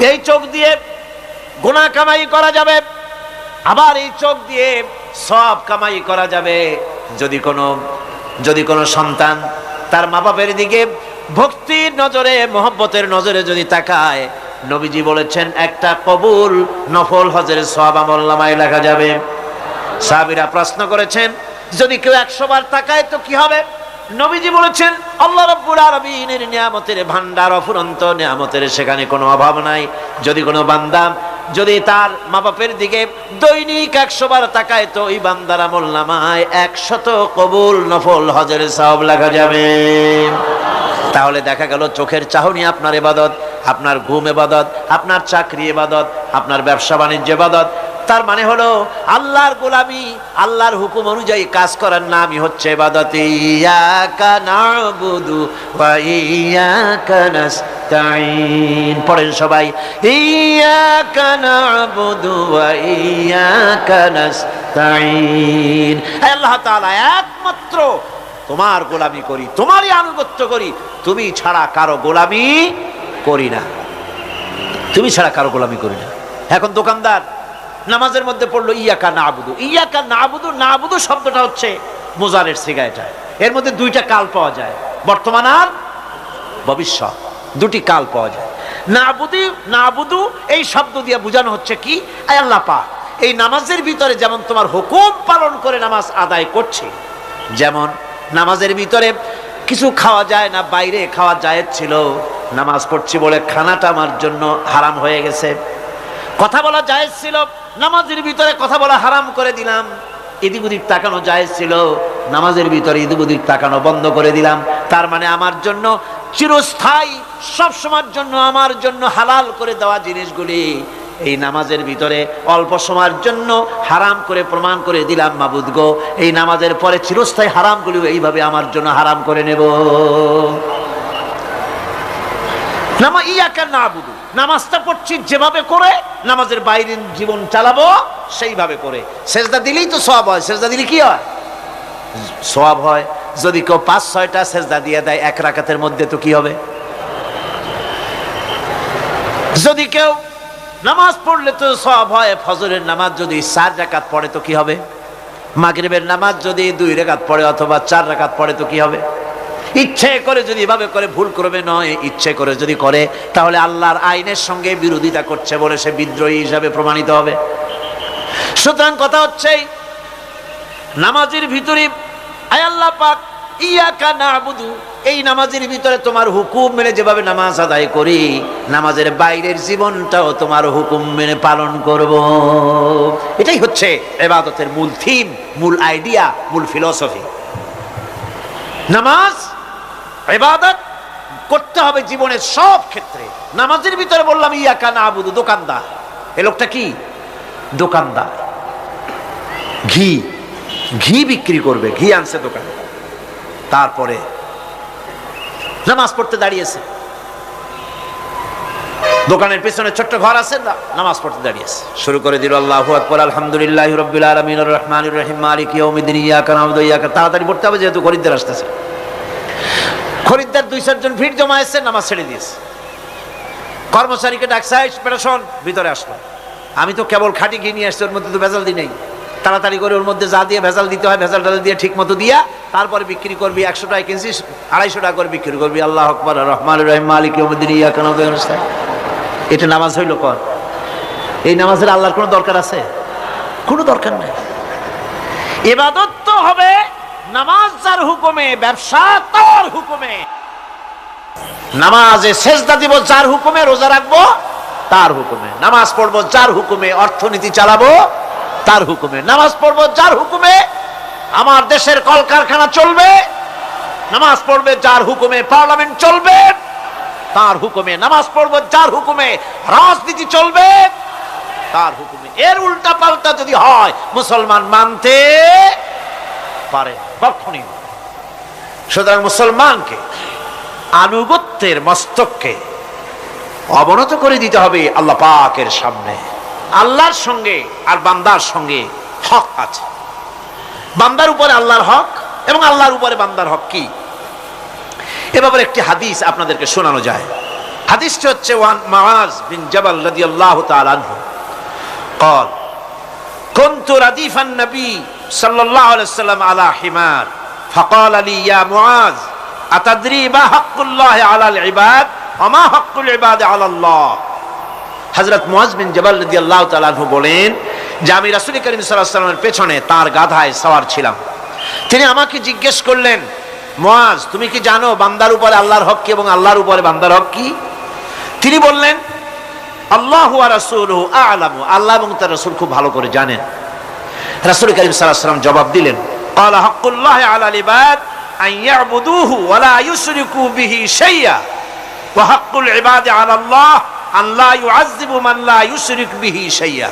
এই চোখ দিয়ে গুনাহ কামাই করা যাবে, আবার এই চোখ দিয়ে সওয়াব কামাই করা যাবে। যদি কোনো সন্তান তার মা বাপের দিকে ভক্তির নজরে, মহব্বতের নজরে যদি তাকায়, নবীজি বলেছেন একটা কবুল নফল হজের সওয়াব আমলনামায় লেখা যাবে। সাহাবীরা প্রশ্ন করেছেন, যদি কেউ 100 বার তাকায় তো কি হবে? নবীজি বলেছেন, আল্লাহ রাব্বুল আলামিনের নিয়ামতের ভান্ডার অফুরন্ত নিয়ামতের, সেখানে কোনো অভাব নাই। যদি কোনো বান্দা যদি তার মা বাপের দিকে দৈনিক 100 বার তাকায় তো ওই বান্দার আমলনামায় 100 কবুল নফল হজের সওয়াব লেখা যাবে। তাহলে দেখা গেল চোখের চাহনি আপনার ইবাদত, আপনার ঘুম ইবাদত, আপনার চাকরি ইবাদত, আপনার ব্যবসা বাণিজ্য ইবাদত। তার মানে হলো আল্লাহর গোলামি, আল্লাহর হুকুম অনুযায়ী কাজ করার নামই হচ্ছে ইবাদত। ইয়াকা না'বুদু ওয়া ইয়াকা নাস্তাঈন। পড়েন সবাই, ইয়াকা না'বুদু ওয়া ইয়াকা নাস্তাঈন। আল্লাহ তাআলা একমাত্র তোমার গোলামি করি, তোমারই আনুগত্য করি, তুমি ছাড়া কারো গোলামি করি না, তুমি ছাড়া কারো গোলামি করি না। এখন দোকানদার নামাজের মধ্যে পড়লো ইয়াকা না'বুদু। ইয়াকা না'বুদু, না'বুদু শব্দটা হচ্ছে মুজারের সিগা। এটা এর মধ্যে দুইটা কাল পাওয়া যায়, বর্তমান আর ভবিষ্যৎ, দুটি কাল পাওয়া যায়। না'বুদু এই শব্দ দিয়ে বোঝানো হচ্ছে কি, আয় আল্লাহ পাক এই নামাজের ভিতরে যেমন তোমার হুকুম পালন করে নামাজ আদায় করছে, যেমন নামাজের ভিতরে কিছু খাওয়া যায় না, বাইরে খাওয়া জায়েজ ছিল, নামাজ পড়ছি বলে খানাটা আমার জন্য হারাম হয়ে গেছে। কথা বলা জায়েজ ছিল, নামাজের ভিতরে কথা বলা হারাম করে দিলাম। এদিক ওদিক তাকানো জায়েজ ছিল, নামাজের ভিতরে এদিক ওদিক তাকানো বন্ধ করে দিলাম। তার মানে আমার জন্য চিরস্থায়ী, সব সময়ের জন্য আমার জন্য হালাল করে দেওয়া জিনিসগুলি এই নামাজের ভিতরে অল্প সময়ের জন্য হারাম করে প্রমাণ করে দিলাম। মাবুদ গো, এই নামাজের পরে চিরস্থায়ী হারামগুলি এইভাবে আমার জন্য হারাম করে নেব। ইয়াকা না'বুদু, নামাজটা পড়ছি যেভাবে করে নামাজের বাইরের জীবন চালাবো সেইভাবে করে। সেজদা দিলেই তো সওয়াব হয়, সেজদা দিলে কি হয়? সওয়াব হয়। যদি কেউ 5-6টা সেজদা দিয়ে দেয় এক রাকাতের মধ্যে তো কি হবে? যদি কেউ নামাজ পড়লে তো সওয়াব হয়। ফজরের নামাজ যদি 4 রাকাত পড়ে তো কি হবে? মাগরিবের নামাজ যদি 2 রাকাত পড়ে অথবা 4 রাকাত পড়ে তো কি হবে? ইচ্ছে করে যদি এভাবে করে, ভুল করবে নয়, ইচ্ছে করে যদি করে, তাহলে আল্লাহর আইনের সঙ্গে বিরোধিতা করছে বলে সে বিদ্রোহী হিসাবে প্রমাণিত হবে। সুতরাং কথা হচ্ছে নামাজের ভিতরে আয় আল্লাহ পাক ইয়াকা না'বুদু, এই নামাজের ভিতরে তোমার হুকুম মেনে যেভাবে নামাজ আদায় করি, নামাজের বাইরের জীবনটাও তোমার হুকুম মেনে পালন করব। এটাই হচ্ছে ইবাদতের মূল থিম, মূল আইডিয়া, মূল ফিলসফি। নামাজ ইবাদত করতে হবে জীবনের সব ক্ষেত্রে। নামাজের ভিতরে বললাম ইয়াকা না'বুদু। দোকানদার, এই লোকটা কি? দোকানদার, ঘি বিক্রি করবে, ঘি আনছে দোকানে, তারপরে নামাজ পড়তে দাঁড়িয়েছে। দোকানের পেছনে ছোট্ট ঘর আছে, নামাজ পড়তে দাঁড়িয়েছে, শুরু করে দিল আল্লাহু আকবার, আলহামদুলিল্লাহি রাব্বিল আলামিন আর রহমানির রহিম মালিকি ইয়াউমিদ্দিন ইয়াকা না'বুদু ওয়া ইয়াকা। তাড়াতাড়ি পড়তে হবে যেহেতু খরিদ্দার আসতেছে। খরিদ্দার 2-4 জন ভিড় জমা এসে নামাজ ছেড়ে দিয়েছে। কর্মচারীকে ডাকছে, পেরেশন ভিতরে আসলো, আমি তো কেবল খাঁটি ঘি নিয়ে আসছি, ওর মধ্যে তো ভেজাল দিই নাই। তাড়াতাড়ি করে ওর মধ্যে যা দিয়ে ভেজাল দিতে হয় ভেজাল টাজাল দিয়ে ঠিক মতো দিয়া তারপরে বিক্রি করবি। 100 টাকা কিনছি, 250 টাকা করে বিক্রি করবি। আল্লাহু আকবার, রহমানির রহিম মালিকি ইয়াউমিদ্দিন ইয়াকা না'বুদু ওয়া ইয়াকা নাস্তাঈন। এটা নামাজ হইল কর? এই নামাজের আল্লাহর কোনো দরকার আছে? কোনো দরকার নাই। ইবাদত তো হবে নামাজ যার হুকুমে, ব্যবসা তার হুকুমে। নামাজে সেজদা দিব যার হুকুমে, রোজা রাখবো তার হুকুমে, নামাজ পড়বো যার হুকুমে, অর্থনীতি চালাবো তার হুকুমে, নামাজ পড়বো যার হুকুমে আমার দেশের কলকারখানা চলবে, নামাজ পড়বে যার হুকুমে পার্লামেন্ট চলবে তার হুকুমে, নামাজ পড়বো যার হুকুমে রাজনীতি চলবে তার হুকুমে। এর উল্টা পাল্টা যদি হয় মুসলমান মানতে পারে কখনই। সুতরাং মুসলমানকে আনুগত্যের মস্তককে অবনত করে দিতে হবে আল্লাহ পাকের সামনে। আল্লাহর সঙ্গে আর বান্দার সঙ্গে হক আছে, বান্দার উপরে আল্লাহর হক এবং আল্লাহর উপরে বান্দার হক কি, এ ব্যাপারে একটি হাদিস আপনাদেরকে শোনানো যায়। হাদিসটি হচ্ছে ওয়ান মুআজ বিন জাবাল রাদিয়াল্লাহু তাআলা আনহু قال كنت رديف النبي صلى الله عليه وسلم على حمار فقال لي يا معاذ أتدري ما حق الله على العباد وما حق العباد على الله হযরত মুআজ বিন জাবাল রাদিয়াল্লাহু তাআলা আনহু বলেন যে আমি রাসূল করিম সাল্লাল্লাহু আলাইহি ওয়াসাল্লামের পেছনে তার গাধায় সওয়ার ছিলাম। তিনি আমাকে জিজ্ঞেস করলেন, মুআজ তুমি কি জানো বান্দার উপরে আল্লাহর হক কি এবং আল্লাহর উপরে বান্দার হক কি? তিনি বললেন, আল্লাহু ওয়া রাসূলুহু আ'লামু, আল্লাহ এবং তার রাসূল খুব ভালো করে জানেন। রাসূল করিম সাল্লাল্লাহু আলাইহি ওয়াসাল্লাম জবাব দিলেন, ক্বালা হাক্কুল্লাহি আলাল ইবাদ আন ইয়াবুদুহু ওয়া লা ইউশরিকু বিহি শাইয়্যা ওয়া হাক্কুল ইবাদি আলাল্লাহ আন লা ইউআযযিবু মান লা ইউশরিক বিহি শাইয়্যা।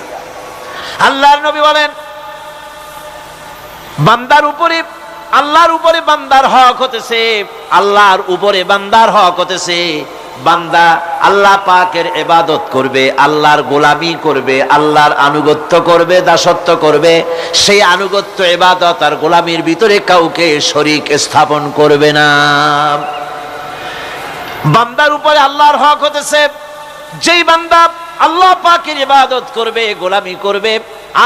আল্লাহর নবী বলেন, বান্দার উপরে আল্লাহর উপরে বান্দার হক হতেছে, আল্লাহর উপরে বান্দার হক হতেছে বান্দা আল্লাহ পাকের ইবাদত করবে, আল্লাহর গোলামি করবে, আল্লাহর আনুগত্য করবে, দাসত্ব করবে। সেই আনুগত্য ইবাদত আর গোলামির ভিতরে কাউকে শরীক স্থাপন করবে না। বান্দার উপরে আল্লাহর হক হতেছে যেই বান্দা আল্লাহ পাকের ইবাদত করবে, গোলামি করবে,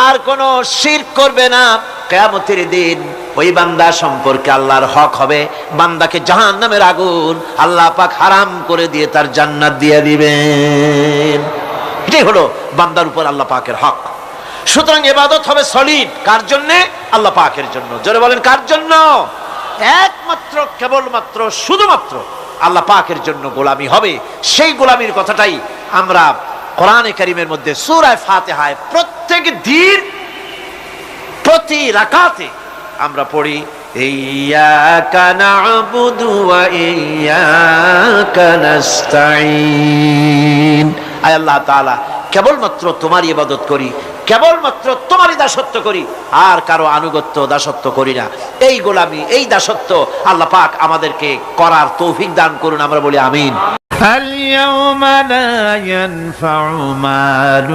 আর কোনো শিরক করবে না, কিয়ামতের দিন ওই বান্দা সম্পর্কে আল্লাহর হক হবে বান্দাকে জাহান্নামের আগুন আল্লাহ পাক হারাম করে দিয়ে তার জান্নাত দিয়ে দিবেন। এটাই হলো বান্দার উপর আল্লাহ পাকের হক। সুতরাং ইবাদত হবে সলিড কার জন্য? আল্লাহ পাকের জন্য। জোরে বলেন কার জন্য? একমাত্র কেবলমাত্র শুধুমাত্র আল্লাহ পাকের জন্য গোলামি হবে। সেই গোলামির কথাটাই আমরা কোরআনে কারীমের মধ্যে সূরা ফাতিহায় প্রত্যেক দিন প্রতি রাকাতে আমরা পড়ি, ইয়্যাকা না'বুদু ওয়া ইয়্যাকা নাস্তাঈন। আয় আল্লাহ তাআলা, কেবলমাত্র তোমারই ইবাদত করি, কেবলমাত্র তোমারই দাসত্ব করি, আর কারো আনুগত্য দাসত্ব করি না। এই গোলামি, এই দাসত্ব আল্লাহ পাক আমাদেরকে করার তৌফিক দান করুন। আমরা বলি আমিন। اليوم لا ينفع مال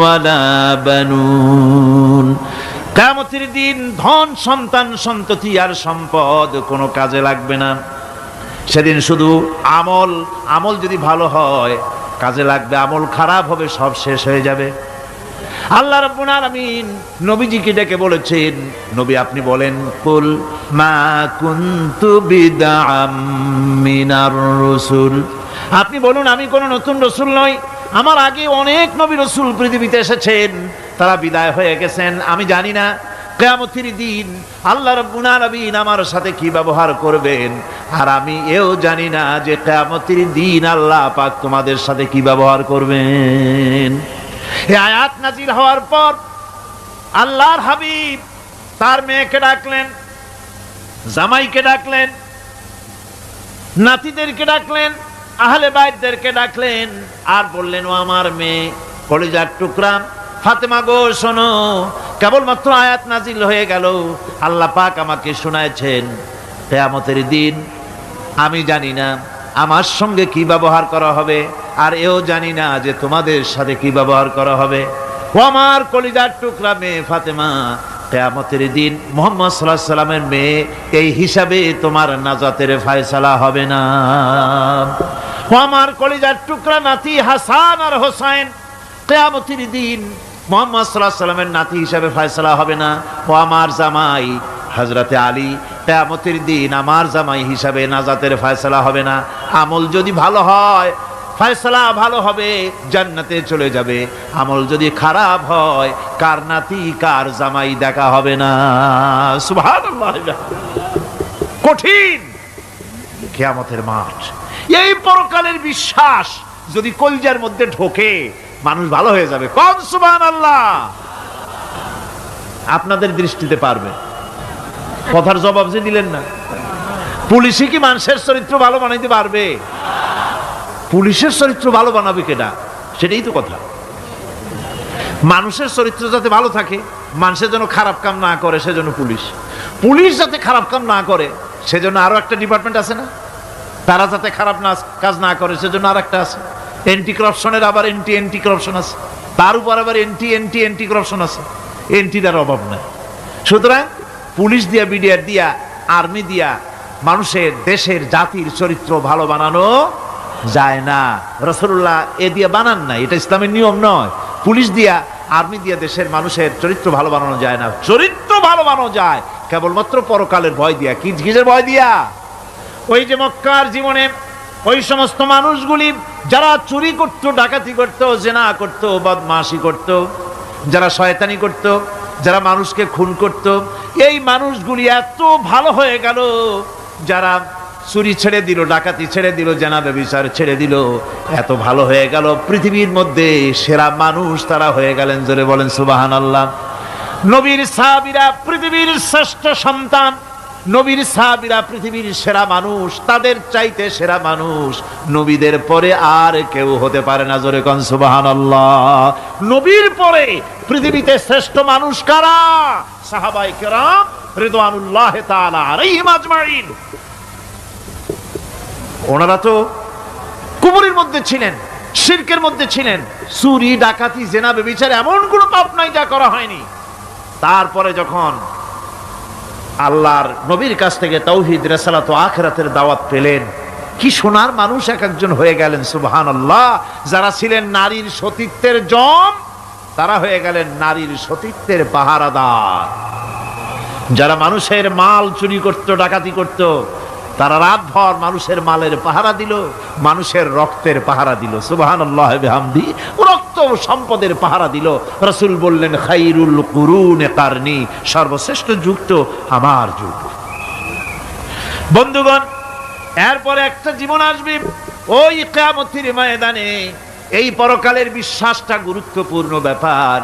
ولا بنون। কিয়ামতের দিন ধন সন্তান সন্ততি আর সম্পদ কোনো কাজে লাগবে না। সেদিন শুধু আমল যদি ভালো হয় কাজে লাগবে, আমল খারাপ হবে সব শেষ হয়ে যাবে। আল্লাহ রাব্বুল আলামিন নবীজিকে ডেকে বলেছেন, নবী আপনি বলেন, কুল মা কুনতু বিদআম মিনার রাসূল, আপনি বলুন আমি কোন নতুন রাসূল নই, আমার আগে অনেক নবী রাসূল পৃথিবীতে এসেছেন, তারা বিদায় হয়ে গেছেন। আমি জানি না কিয়ামতের দিন আল্লাহ রাব্বুল আলামিন আমার সাথে কি ব্যবহার করবেন, আর আমি এও জানি না যে কিয়ামতের দিন আল্লাহ পাক তোমাদের সাথে কি ব্যবহার করবেন। এই আয়াত নাজিল হওয়ার পর আল্লাহর হাবিব তার মেয়েকে ডাকলেন, জামাইকে ডাকলেন, নাতিদেরকে ডাকলেন, আহলে বাইতদেরকে ডাকলেন, আর বললেন, ও আমার মেয়ে কলিজার টুকরা ফাতেমা গো শোনো, কেবলমাত্র আয়াত নাজিল হয়ে গেল, আল্লাহ পাক আমাকে শোনায়ছেন কিয়ামতের দিন আমি জানি না আমার সঙ্গে কি ব্যবহার করা হবে, আর এও জানি না যে তোমাদের সাথে কি ব্যবহার করা হবে। ও আমার কলিজার টুকরা মেয়ে ফাতেমা, কিয়ামতের দিন মুহাম্মদ সাল্লাল্লাহু আলাইহি সাল্লামের মেয়ে এই হিসাবে তোমার নাজাতের ফয়সালা হবে না। ও আমার কলিজার টুকরা নাতি হাসান আর হোসেন, কিয়ামতের দিন মুহাম্মদ সাল্লাল্লাহু আলাইহি সাল্লামের নাতি হিসাবে ফয়সালা হবে না। ও আমার জামাই হযরতে আলী, কিয়ামতের দিন আমার জামাই হিসাবে নাজাতের ফয়সালা হবে না। আমল যদি ভালো হয় ফয়সালা ভালো হবে, জান্নাতে চলে যাবে। আমল যদি খারাপ হয় কার নাতি কার জামাই দেখা হবে না। সুবহানাল্লাহ। কঠিন কিয়ামতের মাঠ। এই পরকালের বিশ্বাস যদি কলজার মধ্যে ঢোকে মানুষ ভালো হয়ে যাবে। কোন সুবহানাল্লাহ। আপনাদের দৃষ্টিতে পারবে। কথার জবাব যে দিলেন না, পুলিশে কি মানুষের চরিত্র ভালো বানাইতে পারবে? পুলিশের চরিত্র ভালো বানাবে কেডা? সেটাই তো কথা। মানুষের চরিত্র যাতে ভালো থাকে, মানুষের জন্য খারাপ কাম না করে সেজন্য পুলিশ যাতে খারাপ কাম না করে সেজন্য আরো একটা ডিপার্টমেন্ট আছে না, তারা যাতে খারাপ কাজ না করে সেজন্য আর একটা আছে। এন্টি করাপশনের আবার এন্টি করাপশন আছে, তার উপর আবার এন্টি করাপশন আছে। এন্টিটার অভাব নাই। সুতরাং পুলিশ দিয়া, বিডিআর দিয়া, আর্মি দিয়া মানুষের, দেশের, জাতির চরিত্র ভালো বানানো যায় না। রাসূলুল্লাহ এ দিয়ে বানান না, এটা ইসলামের নিয়ম নয়। পুলিশ দিয়া, আর্মি দিয়া দেশের মানুষের চরিত্র ভালো বানানো যায় না। চরিত্র ভালো বানানো যায় কেবলমাত্র পরকালের ভয় দিয়া। কি কিসের ভয় দিয়া? ওই যে মক্কার জীবনে ওই সমস্ত মানুষগুলি যারা চুরি করত, ডাকাতি করত, জেনা করত, বদমাশি করত, যারা শয়তানি করত, যারা মানুষকে খুন করত, এই মানুষগুলি এত ভালো হয়ে গেল, যারা চুরি ছেড়ে দিল, ডাকাতি ছেড়ে দিল, জেনা ব্যভিচার ছেড়ে দিল, এত ভালো হয়ে গেল, পৃথিবীর মধ্যে সেরা মানুষ তারা হয়ে গেলেন। জোরে বলেন সুবহানাল্লাহ। নবীর সাহাবীরা পৃথিবীর শ্রেষ্ঠ সন্তান, নবীর সাহাবীরা পৃথিবীর সেরা মানুষ, তাদের চাইতে সেরা মানুষ নবীদের পরে আর কেউ হতে পারে না। জোরে কোন সুবহানাল্লাহ। নবীর পরে পৃথিবীতে শ্রেষ্ঠ মানুষ কারা? সাহাবায়ে কেরাম রিদওয়ানুল্লাহি তাআলা আলাইহিম আজমাইন। ওনারা তো কুফরের মধ্যে ছিলেন, শিরকের মধ্যে ছিলেন, চুরি ডাকাতি জেনা ব্যভিচার এমন কোনো পাপ নাই যা করা হয়নি। তারপরে যখন আল্লাহর নবীর কাছ থেকে তাওহীদ, রিসালাত ও আখিরাতের দাওয়াত পেলেন, কি সোনার মানুষ এক একজন হয়ে গেলেন। সুবহানাল্লাহ। যারা ছিলেন নারীর সতীত্বের জম, তারা হয়ে গেলেন নারীর সতীত্বের পাহারাদার। যারা মানুষের মাল চুরি করত, ডাকাতি করত, তারা রাতভর মানুষের মালের পাহারা দিল, মানুষের রক্তের পাহারা দিল। সুবহানাল্লাহ বিহামদি। রক্ত সম্পদের পাহারা দিল। রাসূল বললেন, খাইরুল কুরুনে কারনি, সর্বশ্রেষ্ঠ যুগ তো আমার যুগ। বন্ধুগণ, এরপরে একটা জীবন আসবে ওই কিয়ামতের ময়দানে। এই পরকালের বিশ্বাসটা গুরুত্বপূর্ণ ব্যাপার।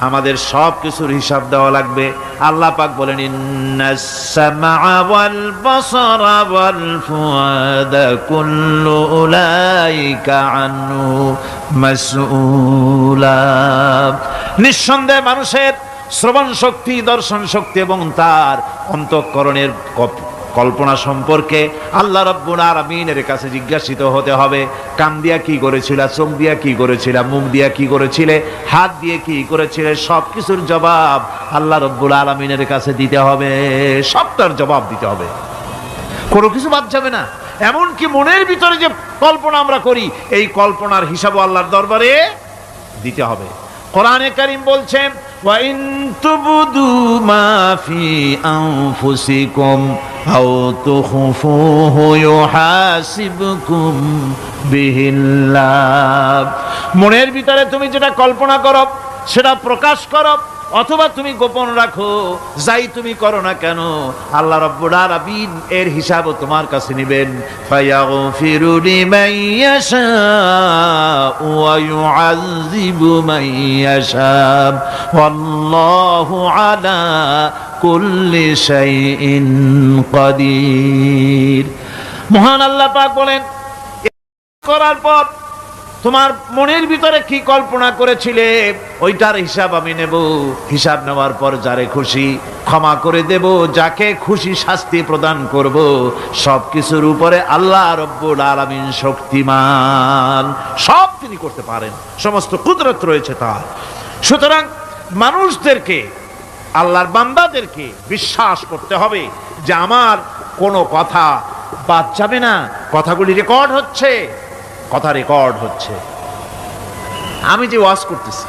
আমাদের সব কিছুর হিসাব দেওয়া লাগবে। আল্লাহ পাক বলেন, ইন্নাস সামআ ওয়াল বাসারা ওয়াল ফুআদা কুল্লু উলাইকা আনহু মাসউলা। নিঃসন্দেহে মানুষের শ্রবণ শক্তি, দর্শন শক্তি এবং তার অন্তঃকরণের কল্পনা সম্পর্কে আল্লাহ রাব্বুল আলামিনের কাছে জিজ্ঞাসিত হতে হবে। কান দিয়া কি করেছিলা, চোখ দিয়া কি করেছিলা, মুখ দিয়া কি করেছিলে, হাত দিয়ে কি করেছিলে, সব কিছুর জবাব আল্লাহ রাব্বুল আলামিনের কাছে দিতে হবে। সবটার জবাব দিতে হবে, কোনো কিছু বাদ যাবে না। এমনকি মনের ভিতরে যে কল্পনা আমরা করি, এই কল্পনার হিসাবও আল্লাহর দরবারে দিতে হবে। কোরআনে কারীম বলছেন, ওয়া ইন তুবদু মা ফি আনফুসিকুম আও তুখফুহু ইউহাসিবকুম বিহিল্লাহ। মনের ভিতরে তুমি যেটা কল্পনা করো সেটা প্রকাশ করো, অথবা তুমি গোপন রাখো, যাই তুমি করো না কেন, আল্লাহ রাব্বুল আলামিন এর হিসাবও তোমার কাছে নেবেন। ফায়াগফিরু লিমান ইয়াশাউ ওয়া ইউআযযিবু মান ইয়াশাউ ওয়াল্লাহু আলা কুল্লি শাইইন কাদির। মহান আল্লাহ পাক বলেন, করার পর তোমার মনের ভিতরে কি কল্পনা করেছিলে ওইটার হিসাব আমি নেব। হিসাব নেওয়ার পর যারে খুশি ক্ষমা করে দেব, যাকে খুশি শাস্তি প্রদান করব। সবকিছুর উপরে আল্লাহ রব্বুল আলামিন শক্তিমান, সব তিনি করতে পারেন, সমস্ত কুদরত রয়েছে তার। সুতরাং মানুষদেরকে, আল্লাহর বান্দাদেরকে বিশ্বাস করতে হবে যে আমার কোনো কথা বাদ যাবে না। কথাগুলি রেকর্ড হচ্ছে, কথা রেকর্ড হচ্ছে। আমি যে ওয়াজ করতেছি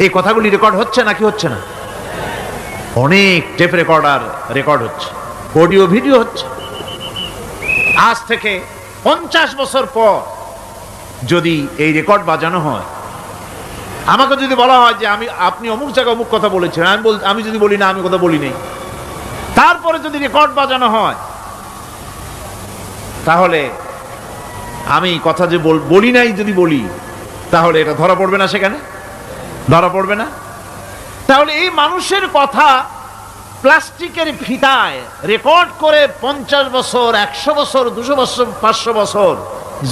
এই কথাগুলি রেকর্ড হচ্ছে নাকি হচ্ছে না? অনেক টেপ রেকর্ডার রেকর্ড হচ্ছে, অডিও ভিডিও হচ্ছে। আজ থেকে 50 বছর পর যদি এই রেকর্ড বাজানো হয়, আমাকে যদি বলা হয় যে আপনি অমুক জায়গায় অমুক কথা বলেছেন, আমি যদি বলি না আমি কথা বলি নাই, তারপরে যদি রেকর্ড বাজানো হয়, তাহলে আমি কথা যে বলি নাই যদি বলি, তাহলে এটা ধরা পড়বে না? সেখানে ধরা পড়বে না? তাহলে এই মানুষের কথা প্লাস্টিকের ফিতায় রেকর্ড করে 50 বছর, 100 বছর, 200 বছর, 500 বছর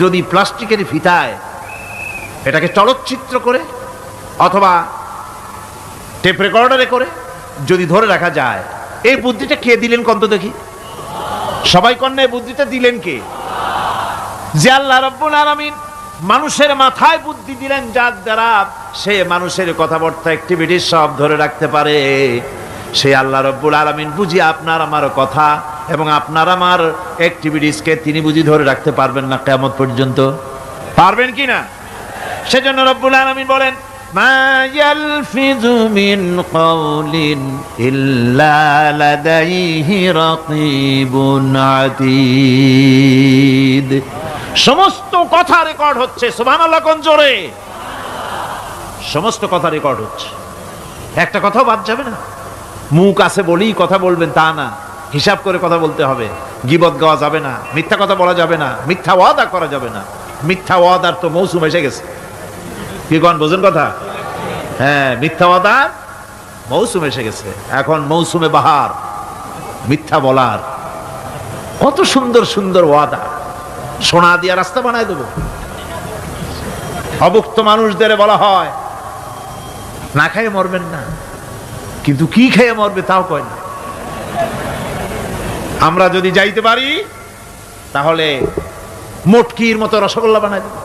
যদি প্লাস্টিকের ফিতায় এটাকে চলচ্চিত্র করে অথবা টেপ রেকর্ডারে করে যদি ধরে রাখা যায়, এই বুদ্ধিটা কে দিলেন কন্ত দেখি? সবাই কন্যা এই বুদ্ধিটা দিলেন কে? যে আল্লাহ রাব্বুল আলামিন মানুষের মাথায় বুদ্ধি দিলেন, যার দ্বারা সে মানুষের কথাবার্তা, অ্যাক্টিভিটি সব ধরে রাখতে পারে। সেই আল্লাহ রাব্বুল আলামিন বুঝি আপনার আমার কথা এবং আপনার আমার অ্যাক্টিভিটিসকে তিনি বুঝি ধরে রাখতে পারবেন না কিয়ামত পর্যন্ত? পারবেন কি না? সেজন্য রব্বুল আলামিন বলেন, মা ইয়ালফিযু মিন কাওলিন ইল্লা লাদাইহি রাকীবুন আতীদ। সমস্ত কথা রেকর্ড হচ্ছে। সুবহানাল্লাহ কোন জোরে? সমস্ত কথা রেকর্ড হচ্ছে, একটা কথাও বাদ যাবে না। মুখ আছে বলেই কথা বলবেন তা না, হিসাব করে কথা বলতে হবে। গীবত গাওয়া যাবে না, মিথ্যা কথা বলা যাবে না, মিথ্যা ওয়াদা করা যাবে না। মিথ্যা ওয়াদার তো মৌসুম এসে গেছে। কি কোন বোঝেন কথা? হ্যাঁ, মিথ্যা ওয়াদার মৌসুম এসে গেছে। এখন মৌসুমে বাহার, মিথ্যা বলার। কত সুন্দর সুন্দর ওয়াদা, সোনা দিয়া রাস্তা বানায় দেবো। অভুক্ত মানুষদের বলা হয় না খেয়ে মরবেন না, কিন্তু কি খেয়ে মরবে তাও কয় না। আমরা যদি যাইতে পারি তাহলে মটকির মতো রসগোল্লা বানায় দেব,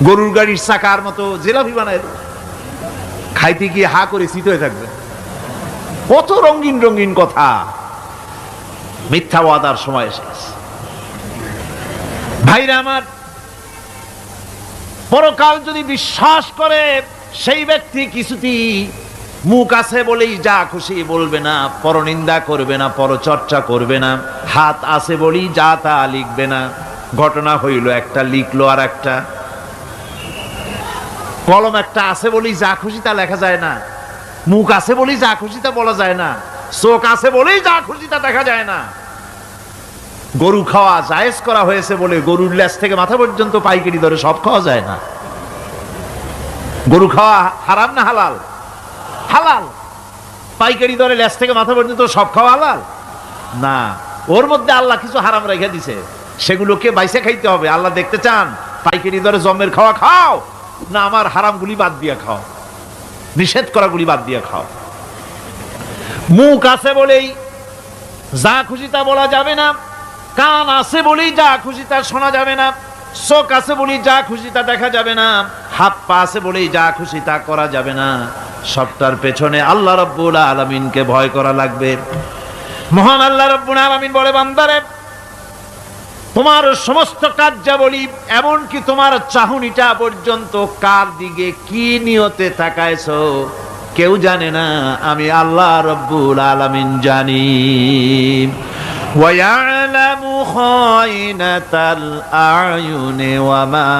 গরুর গাড়ির চাকার মতো জিলাপি বানায় দেব। খাইতে গিয়ে হা করে শীত হয়ে থাকবে। কত রঙিন রঙিন কথা। মিথ্যা ওয়াদার সময় এসে গেছে। ভাইরা আমার, পরকাল যদি বিশ্বাস করে সেই ব্যক্তি কিছুতেই মুখ আছে বলেই যা খুশি বলবে না, পরনিন্দা করবে না, পরচর্চা করবে না, হাত আছে বলেই যা তা লিখবে না। ঘটনা হইল একটা, লিখলো আর একটা। কলম একটা আছে বলেই যা খুশি তা লেখা যায় না, মুখ আছে বলেই যা খুশি তা বলা যায় না, চোখ আছে বলেই যা খুশি তা দেখা যায় না। গরু খাওয়া জায়েজ করা হয়েছে বলে গরুর লেজ থেকে মাথা পর্যন্ত পাইকারি দরে সব খাওয়া যায় না। গরু খাওয়া হারাম না হালাল? হালাল। পাইকারি দরে লেজ থেকে মাথা পর্যন্ত সব খাওয়া হালাল না। ওর মধ্যে আল্লাহ কিছু হারাম রেখে দিছে, সেগুলোকে বাইসে খাইতে হবে। আল্লাহ দেখতে চান পাইকারি দরে জমের খাওয়া খাও, না আমার হারামগুলি বাদ দিয়ে খাও, নিষেধ করাগুলি বাদ দিয়ে খাও। মুখ আছে বলেই যা খুশি তা বলা যাবে না, কান আছে বলেই যা খুশি তা শোনা যাবে না, চোখ আছে বলেই যা খুশি তা দেখা যাবে না, হাত পা আছে বলেই যা খুশি তা করা যাবে না। সবটার পেছনে আল্লাহ রাব্বুল আলামিনকে ভয় করা লাগবে। মহান আল্লাহ রাব্বুল আলামিন বলে, বান্দারে তোমার সমস্ত কার্যাবলী, এমনকি তোমার চাহনিটা পর্যন্ত কার দিকে কি নিয়তে তাকায়ছো কেউ জানে না, আমি আল্লাহ রাব্বুল আলামিন জানি। وَيَعْلَمُ خَائِنَةَ الْأَعْيُنِ وَمَا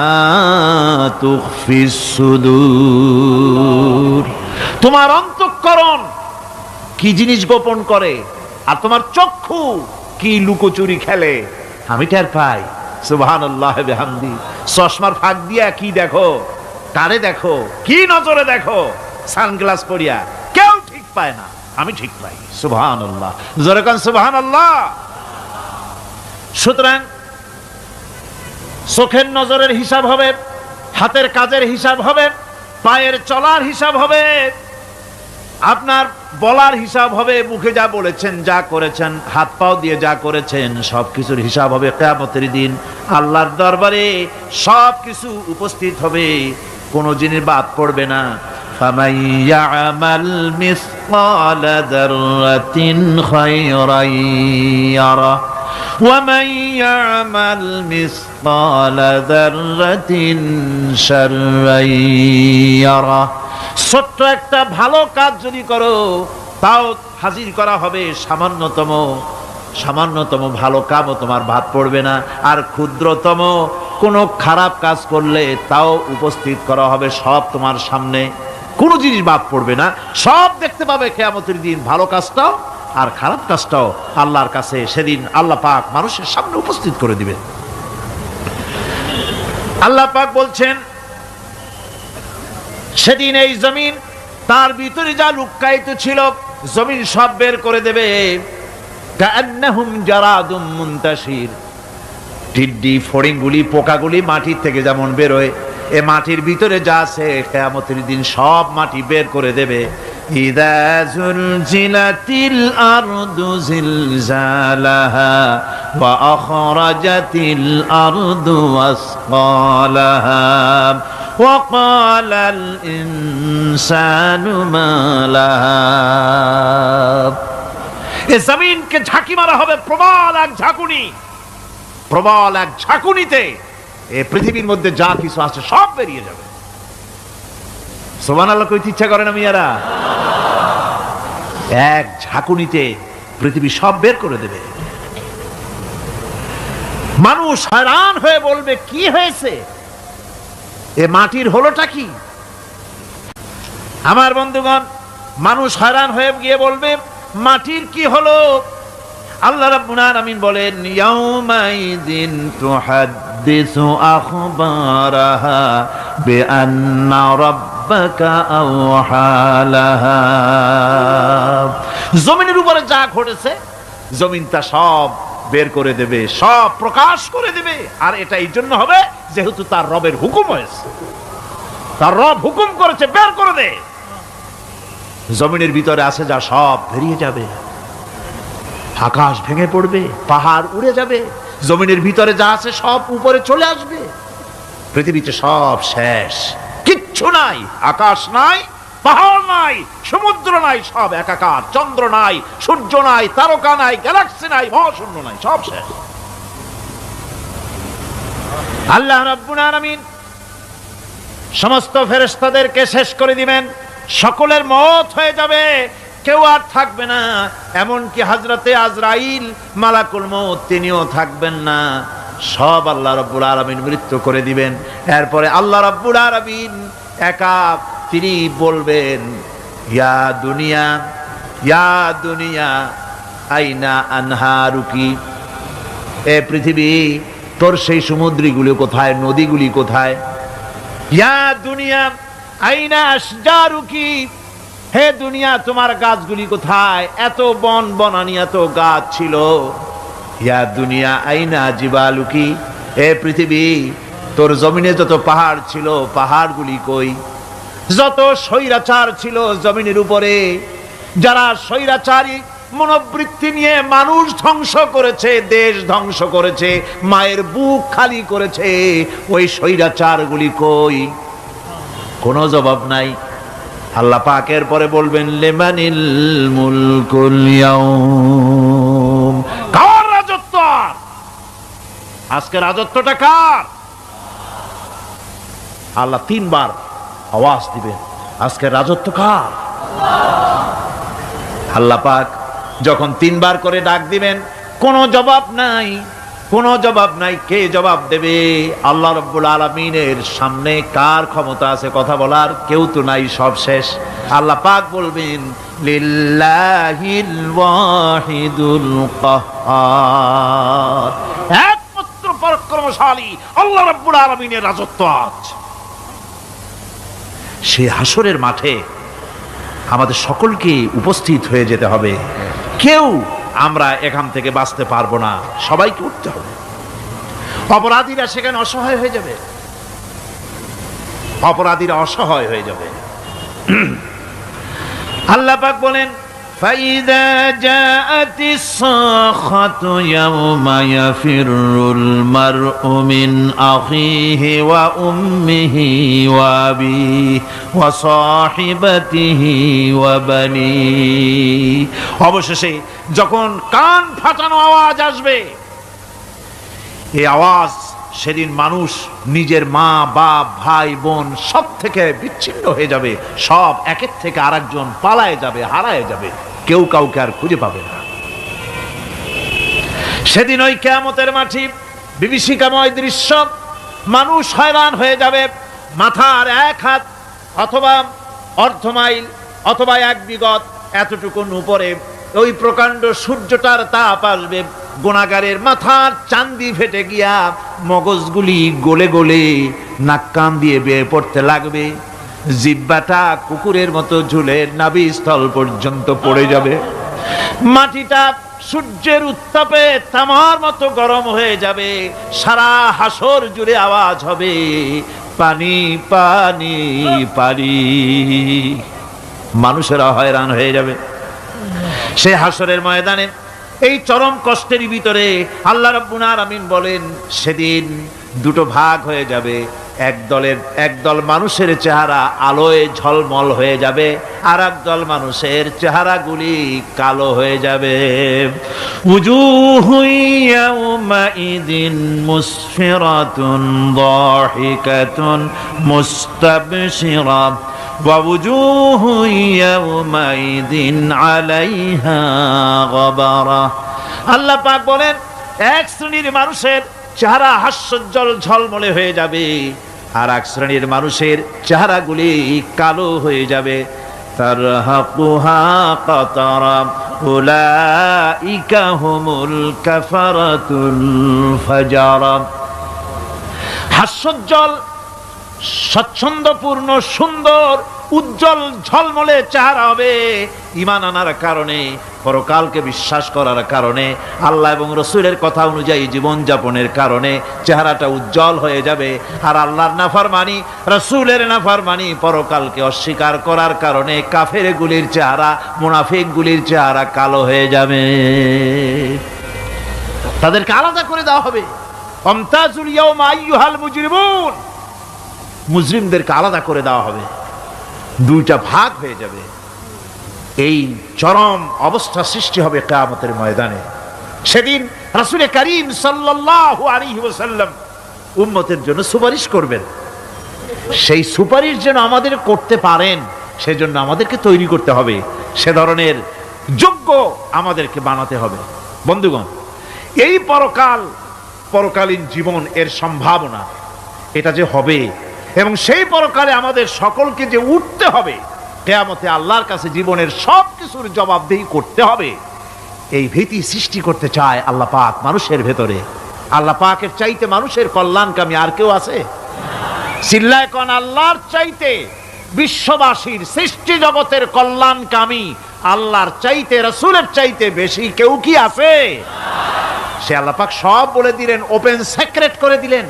تُخْفِي الصُّدُورُ। তোমার অন্তঃকরণ কি জিনিস গোপন করে, আর তোমার চক্ষু কি লুকোচুরি খেলে, আমি টের পাই। সুবহানাল্লাহ বিহামদি। চশমার ফাঁক দিয়া কি দেখো, কারে দেখো, কি নজরে দেখো, সানগ্লাস পরিয়া কেউ ঠিক পায় না, আমি ঠিক পাই। সুবহানাল্লাহ, জোরে কোন সুবহানাল্লাহ। সুতরাং চোখের নজরের হিসাব হবে, হাতের কাজের হিসাব হবে, পায়ের চলার হিসাব হবে, আপনার বলার হিসাব হবে। মুখে যা বলেছেন, যা করেছেন, হাত পাও দিয়ে যা করেছেন, সবকিছুর হিসাব হবে কিয়ামতের দিন। আল্লাহর দরবারে সবকিছু উপস্থিত হবে, কোনো জিনিস বাদ পড়বে না। فَمَن يَعْمَلْ مِثْقَالَ ذَرَّةٍ خَيْرًا يَرَهُ وَمَن يَعْمَلْ مِثْقَالَ ذَرَّةٍ شَرًّا يَرَهُ। ছোট্ট একটা ভালো কাজ যদি করো, তাও হাজির করা হবে সামান্যতম ভালো কাজও তোমার বাদ পড়বে না। আর ক্ষুদ্রতম কোনো খারাপ কাজ করলে তাও উপস্থিত করা হবে সব তোমার সামনে, কোনো জিনিস বাদ পড়বে না, সব দেখতে পাবে কিয়ামতের দিন। ভালো কাজটাও আর খারাপ কাজটাও আল্লাহর কাছে সেদিন আল্লাহ পাক মানুষের সামনে উপস্থিত করে দিবে। আল্লাহ পাক বলছেন, সেদিন এই জমিন তার ভিতরে যা লুক্কায়িত ছিল, জমিন সব বের করে দেবে। কাআন্নাহুম জারাদুম মুনতাশির। টিড্ডি, ফড়িংগুলি, পোকাগুলি মাটির থেকে যেমন বেরোয়, এ মাটির ভিতরে যা আছে কিয়ামতের দিন সব মাটি বের করে দেবে। ইযা যুলজিলাতিল আরদু জিলজালাহা ওয়া আখরাজাতিল আরদু আসকালাহা ওয়া ক্বালাল ইনসানু মা লাহা। এ জমিনকে ঝাঁকি মারা হবে প্রবল এক ঝাঁকুনি, প্রবল এক ঝাঁকুনিতে এ পৃথিবীর মধ্যে যা কিছু আছে সব বেরিয়ে যাবে। সুবহানাল্লাহ কইতে ইচ্ছা করে না মিয়ারা? এক ঝাঁকুনিতে পৃথিবী সব বের করে দেবে। মানুষ হয়রান হয়ে বলবে কি হয়েছে, এ মাটির হলোটা কি? আমার বন্ধুগণ, মানুষ হয়রান হয়ে গিয়ে বলবে মাটির কি হলো? আল্লাহ রাব্বুল আলামিন বলেন ইয়াউমাইযিন তুহাদ্দিসু আখবারাহা বিআন্না রাব্বাকা আওহালাহা। জমিনের উপরে যা ঘটেছে জমিন তা সব বের করে দেবে, সব প্রকাশ করে দেবে। আর এটা এই জন্য হবে যেহেতু তার রবের হুকুম হয়েছে, তার রব হুকুম করেছে বের করে দে। জমিনের ভিতরে আছে যা সব বেরিয়ে যাবে, আকাশ ভেঙে পড়বে, পাহাড় উড়ে যাবে, জমিনের ভিতরে যা আছে সব উপরে চলে আসবে, পৃথিবীতে সব শেষ, কিচ্ছু নাই, আকাশ নাই, পাহাড় নাই, সমুদ্র নাই, সব একাকার, চন্দ্র নাই, সূর্য নাই, তারকা নাই, গ্যালাক্সি নাই, মহাশূন্য নাই, সব শেষ। আল্লাহ রাব্বুল আলামিন সমস্ত ফেরেশতাদেরকে শেষ করে দিবেন, সকলের মওত হয়ে যাবে, কেউ আর থাকবে না। এমনকি হযরতে আজরাইল মালাকুল মউত তিনিও থাকবেন না, সব আল্লাহ রাব্বুল আলামিন মৃত্যু করে দিবেন। এরপরে আল্লাহ রাব্বুল আলামিন একা তিনি বলবেন ইয়া দুনিয়া, ইয়া দুনিয়া আইনা আনহারুকি, এ পৃথিবী তোর সেই সমুদ্রগুলি কোথায়, নদীগুলি কোথায়? ইয়া দুনিয়া আইনা আশজারুকি, হে দুনিয়া তোমার গাছগুলি কোথায়? এত বন বনানি, এত গাছ ছিল। ইয়া দুনিয়া আইনা জিবালুকি, হে পৃথিবী তোর জমিনে যত পাহাড় ছিল পাহাড়গুলি কই? যত স্বৈরাচার ছিল জমিনের উপরে, যারা স্বৈরাচারী মনোবৃত্তি নিয়ে মানুষ ধ্বংস করেছে, দেশ ধ্বংস করেছে, মায়ের বুক খালি করেছে, ওই স্বৈরাচারগুলি কই? কোনো জবাব নাই। আল্লাহ পাকের পরে বলবেন লিমানিল মুলকুল ইয়াউম, কার রাজত্ব? আজকে রাজত্বটা কার? আল্লাহ তিনবার আওয়াজ দিবেন, আজকে রাজত্ব কার? আল্লাহ পাক যখন তিনবার করে ডাক দিবেন, কোনো জবাব নাই, কোনো জবাব নাই। কে জবাব দেবে? আল্লাহ রাব্বুল আলামিনের সামনে কার ক্ষমতা আছে কথা বলার? কেউ তো নাই, সব শেষ। আল্লাহ পাক বলবেন লিল্লাহিল ওয়াহিদুল কাহ্হার, একমাত্র পরাক্রমশালী আল্লাহ রাব্বুল আলামিনের রাজত্ব আজ। সেই হাসরের মাঠে আমাদের সকলকে উপস্থিত হয়ে যেতে হবে। কেউ আমরা এখান থেকে বাঁচতে পারবো না, সবাইকে উঠতে হবে। অপরাধীরা সেখানে অসহায় হয়ে যাবে, অপরাধীরা অসহায় হয়ে যাবে। আল্লাহ পাক বলেন ফাইদা জাআতিস সাখাতু ইয়াওমা ইয়াফিরুল মারউ মিন আখিহি ওয়া উম্মিহি ওয়া আবিহি ওয়া সাহিবাতিহি ওয়া বানিহি। অবশেষে যখন কান ফাটানো আওয়াজ আসবে, এই আওয়াজ সেদিন মানুষ নিজের মা বাপ ভাই বোন সব থেকে বিচ্ছিন্ন হয়ে যাবে, সব একের থেকে আরেকজন পালায় যাবে, হারায় যাবে, কেউ কাউকে আর খুঁজে পাবে না। সেদিন ওই কিয়ামতের মাঠে বিভীষিকাময় দৃশ্য, মানুষ হয়রান হয়ে যাবে। মাথার এক হাত অথবা অর্ধ মাইল অথবা এক বিগত এতটুকুন উপরে ওই প্রকাণ্ড সূর্যটার তাপ আসবে, গুনাহগারের মাথার চান্দি ফেটে গিয়া মগজগুলি গলে গলে নাক কান দিয়ে বেয়ে পড়তে লাগবে, জিহ্বাটা কুকুরের মতো ঝুলে নাভিস্থল পর্যন্ত পড়ে যাবে, মাটিটা সূর্যের উত্তাপে তামার মতো গরম হয়ে যাবে, সারা হাসর জুড়ে আওয়াজ হবে পানি পানি পানি। মানুষেরা হয়রান হয়ে যাবে সে হাসরের ময়দানে। এই চরম কষ্টের ভিতরে আল্লাহ রাব্বুল আলামিন বলেন সেদিন দুটো ভাগ হয়ে যাবে, একদল মানুষের চেহারা আলোয় ঝলমল হয়ে যাবে, আর একদল মানুষের চেহারাগুলি কালো হয়ে যাবে। উজুহু ইয়াউমাইযিন মুসফিরাতুন দাহিকাতুন মুস্তাবশিরা ওয়া উজুহু ইয়াউমাইযিন আলাইহা গাবারা। আল্লাহ পাক বলেন, এক শ্রেণীর মানুষের চেহারা হাস্যোজ্জ্বল ঝলমলে হয়ে যাবে, আর এক শ্রেণীর মানুষের চেহারাগুলি কালো হয়ে যাবে। তারহাকুহা কাতারা উলাইকা হুমুল কাফারাতুল ফাজারা। হাস্যোজ্জ্বল, স্বচ্ছন্দপূর্ণ, সুন্দর, উজ্জ্বল ঝলমলে চেহারা হবে ঈমান আনার কারণে, পরকালকে বিশ্বাস করার কারণে, আল্লাহ এবং রসুলের কথা অনুযায়ী জীবনযাপনের কারণে চেহারাটা উজ্জ্বল হয়ে যাবে। আর আল্লাহর নাফরমানি, রসুলের নাফরমানি, পরকালকে অস্বীকার করার কারণে কাফেরগুলির চেহারা, মুনাফিকগুলির চেহারা কালো হয়ে যাবে। তাদেরকে আলাদা করে দেওয়া হবে। আমতাজুল ইয়াওমা আইয়ুহাল মুজরিমুন, মুজরিমদেরকে আলাদা করে দেওয়া হবে, দুইটা ভাগ হয়ে যাবে। এই চরম অবস্থা সৃষ্টি হবে কিয়ামতের ময়দানে। সেদিন রাসূল করিম সাল্লাল্লাহু আলাইহি ওয়াসাল্লাম উম্মতের জন্য সুপারিশ করবেন। সেই সুপারিশ যেন আমাদের করতে পারেন, সেজন্য আমাদেরকে তৈরি করতে হবে, সে ধরনের যোগ্য আমাদেরকে বানাতে হবে। বন্ধুগণ, এই পরকালীন জীবন, এর সম্ভাবনা, এটা যে হবে এবং সেই পরকালে আমাদের সকলকে যে উঠতে হবে, কিয়ামতে আল্লাহর কাছে জীবনের সব কিছুর জবাবদিহি করতে হবে, এই ভীতি সৃষ্টি করতে চায় আল্লাহ পাক মানুষের ভেতরে। আল্লাহ পাকের চাইতে মানুষের কল্যাণকামী আর কেউ আছে? চিল্লায় কোন আল্লাহর চাইতে, বিশ্ববাসীর সৃষ্টি জগতের কল্যাণকামী আল্লাহর চাইতে, রাসূলের চাইতে বেশি কেউ কি আছে? সে আল্লাহ পাক সব বলে দিলেন, ওপেন সিক্রেট করে দিলেন,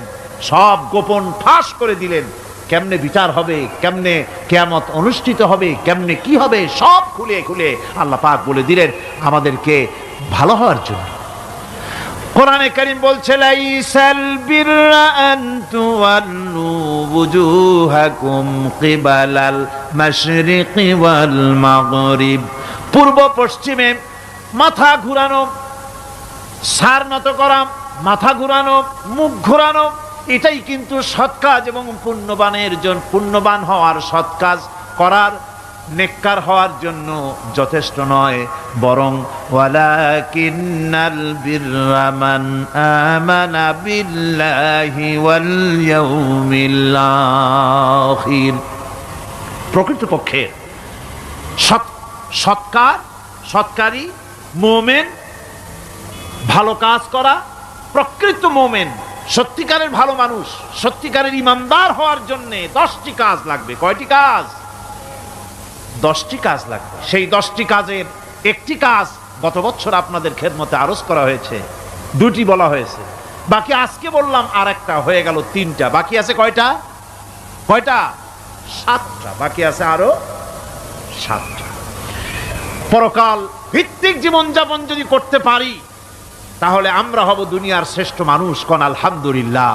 সব গোপন ফাঁস করে দিলেন। কেমনে বিচার হবে, কেমনে কিয়ামত অনুষ্ঠিত হবে, কেমনে কি হবে, সব খুলে খুলে আল্লাহ পাক বলে দিলেন আমাদেরকে ভালো হওয়ার জন্য। কোরআনে কারীম বলছে, লাইসাল বিররা আন তুওয়াল্লু ওয়ুজুহাকুম কিবালাল মাশরিকি ওয়াল মাগরিব। পূর্ব পশ্চিমে মাথা ঘুরানো, সার নত করা, মাথা ঘুরানো, মুখ ঘুরানো, এটাই কিন্তু সৎ কাজ এবং পুণ্যবান হওয়ার, সৎ কাজ করার, নেককার হওয়ার জন্য যথেষ্ট নয়, বরং ওয়ালাকিন্নাল বিররা মান আমানা বিল্লাহি ওয়াল ইয়াউমিল আখির। প্রকৃতপক্ষে সৎকারী মুমিন, ভালো কাজ করা, প্রকৃত মুমিন, সত্যিকারের ভালো মানুষ, সত্যিকারের ইমানদার হওয়ার জন্য 10টি কাজ লাগবে। কয়টি কাজ? 10টি কাজ লাগবে। সেই 10টি কাজের একটি কাজ গত বছর আপনাদের খেদমতে আরজ করা হয়েছে, 2টি বলা হয়েছে, বাকি আজকে বললাম আর একটা, হয়ে গেল 3টা। বাকি আছে কয়টা? 7টা বাকি আছে, আরো 7টা। পরকাল ভিত্তিক জীবনযাপন যদি করতে পারি, তাহলে আমরা হব দুনিয়ার শ্রেষ্ঠ মানুষ। কোন আলহামদুলিল্লাহ।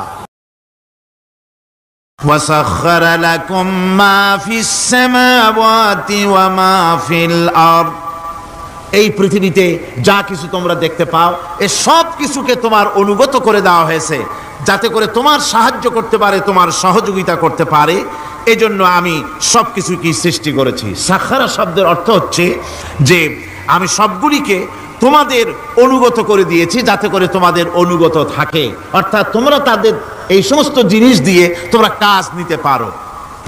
وسخر لكم ما في السماوات وما في الأرض। এই পৃথিবীতে যা কিছু তোমরা দেখতে পাও, এ সব কিছুকে তোমার অনুগত করে দেওয়া হয়েছে, যাতে করে তোমার সাহায্য করতে পারে, তোমার সহযোগিতা করতে পারে। এজন্য আমি সব কিছুকে সৃষ্টি করেছি। সাখারা শব্দের অর্থ হচ্ছে যে আমি সবগুলিকে তোমাদের অনুগত করে দিয়েছি, যাতে করে তোমাদের অনুগত থাকে, অর্থাৎ তোমরা তাদের এই সমস্ত জিনিস দিয়ে তোমরা কাজ নিতে পারো।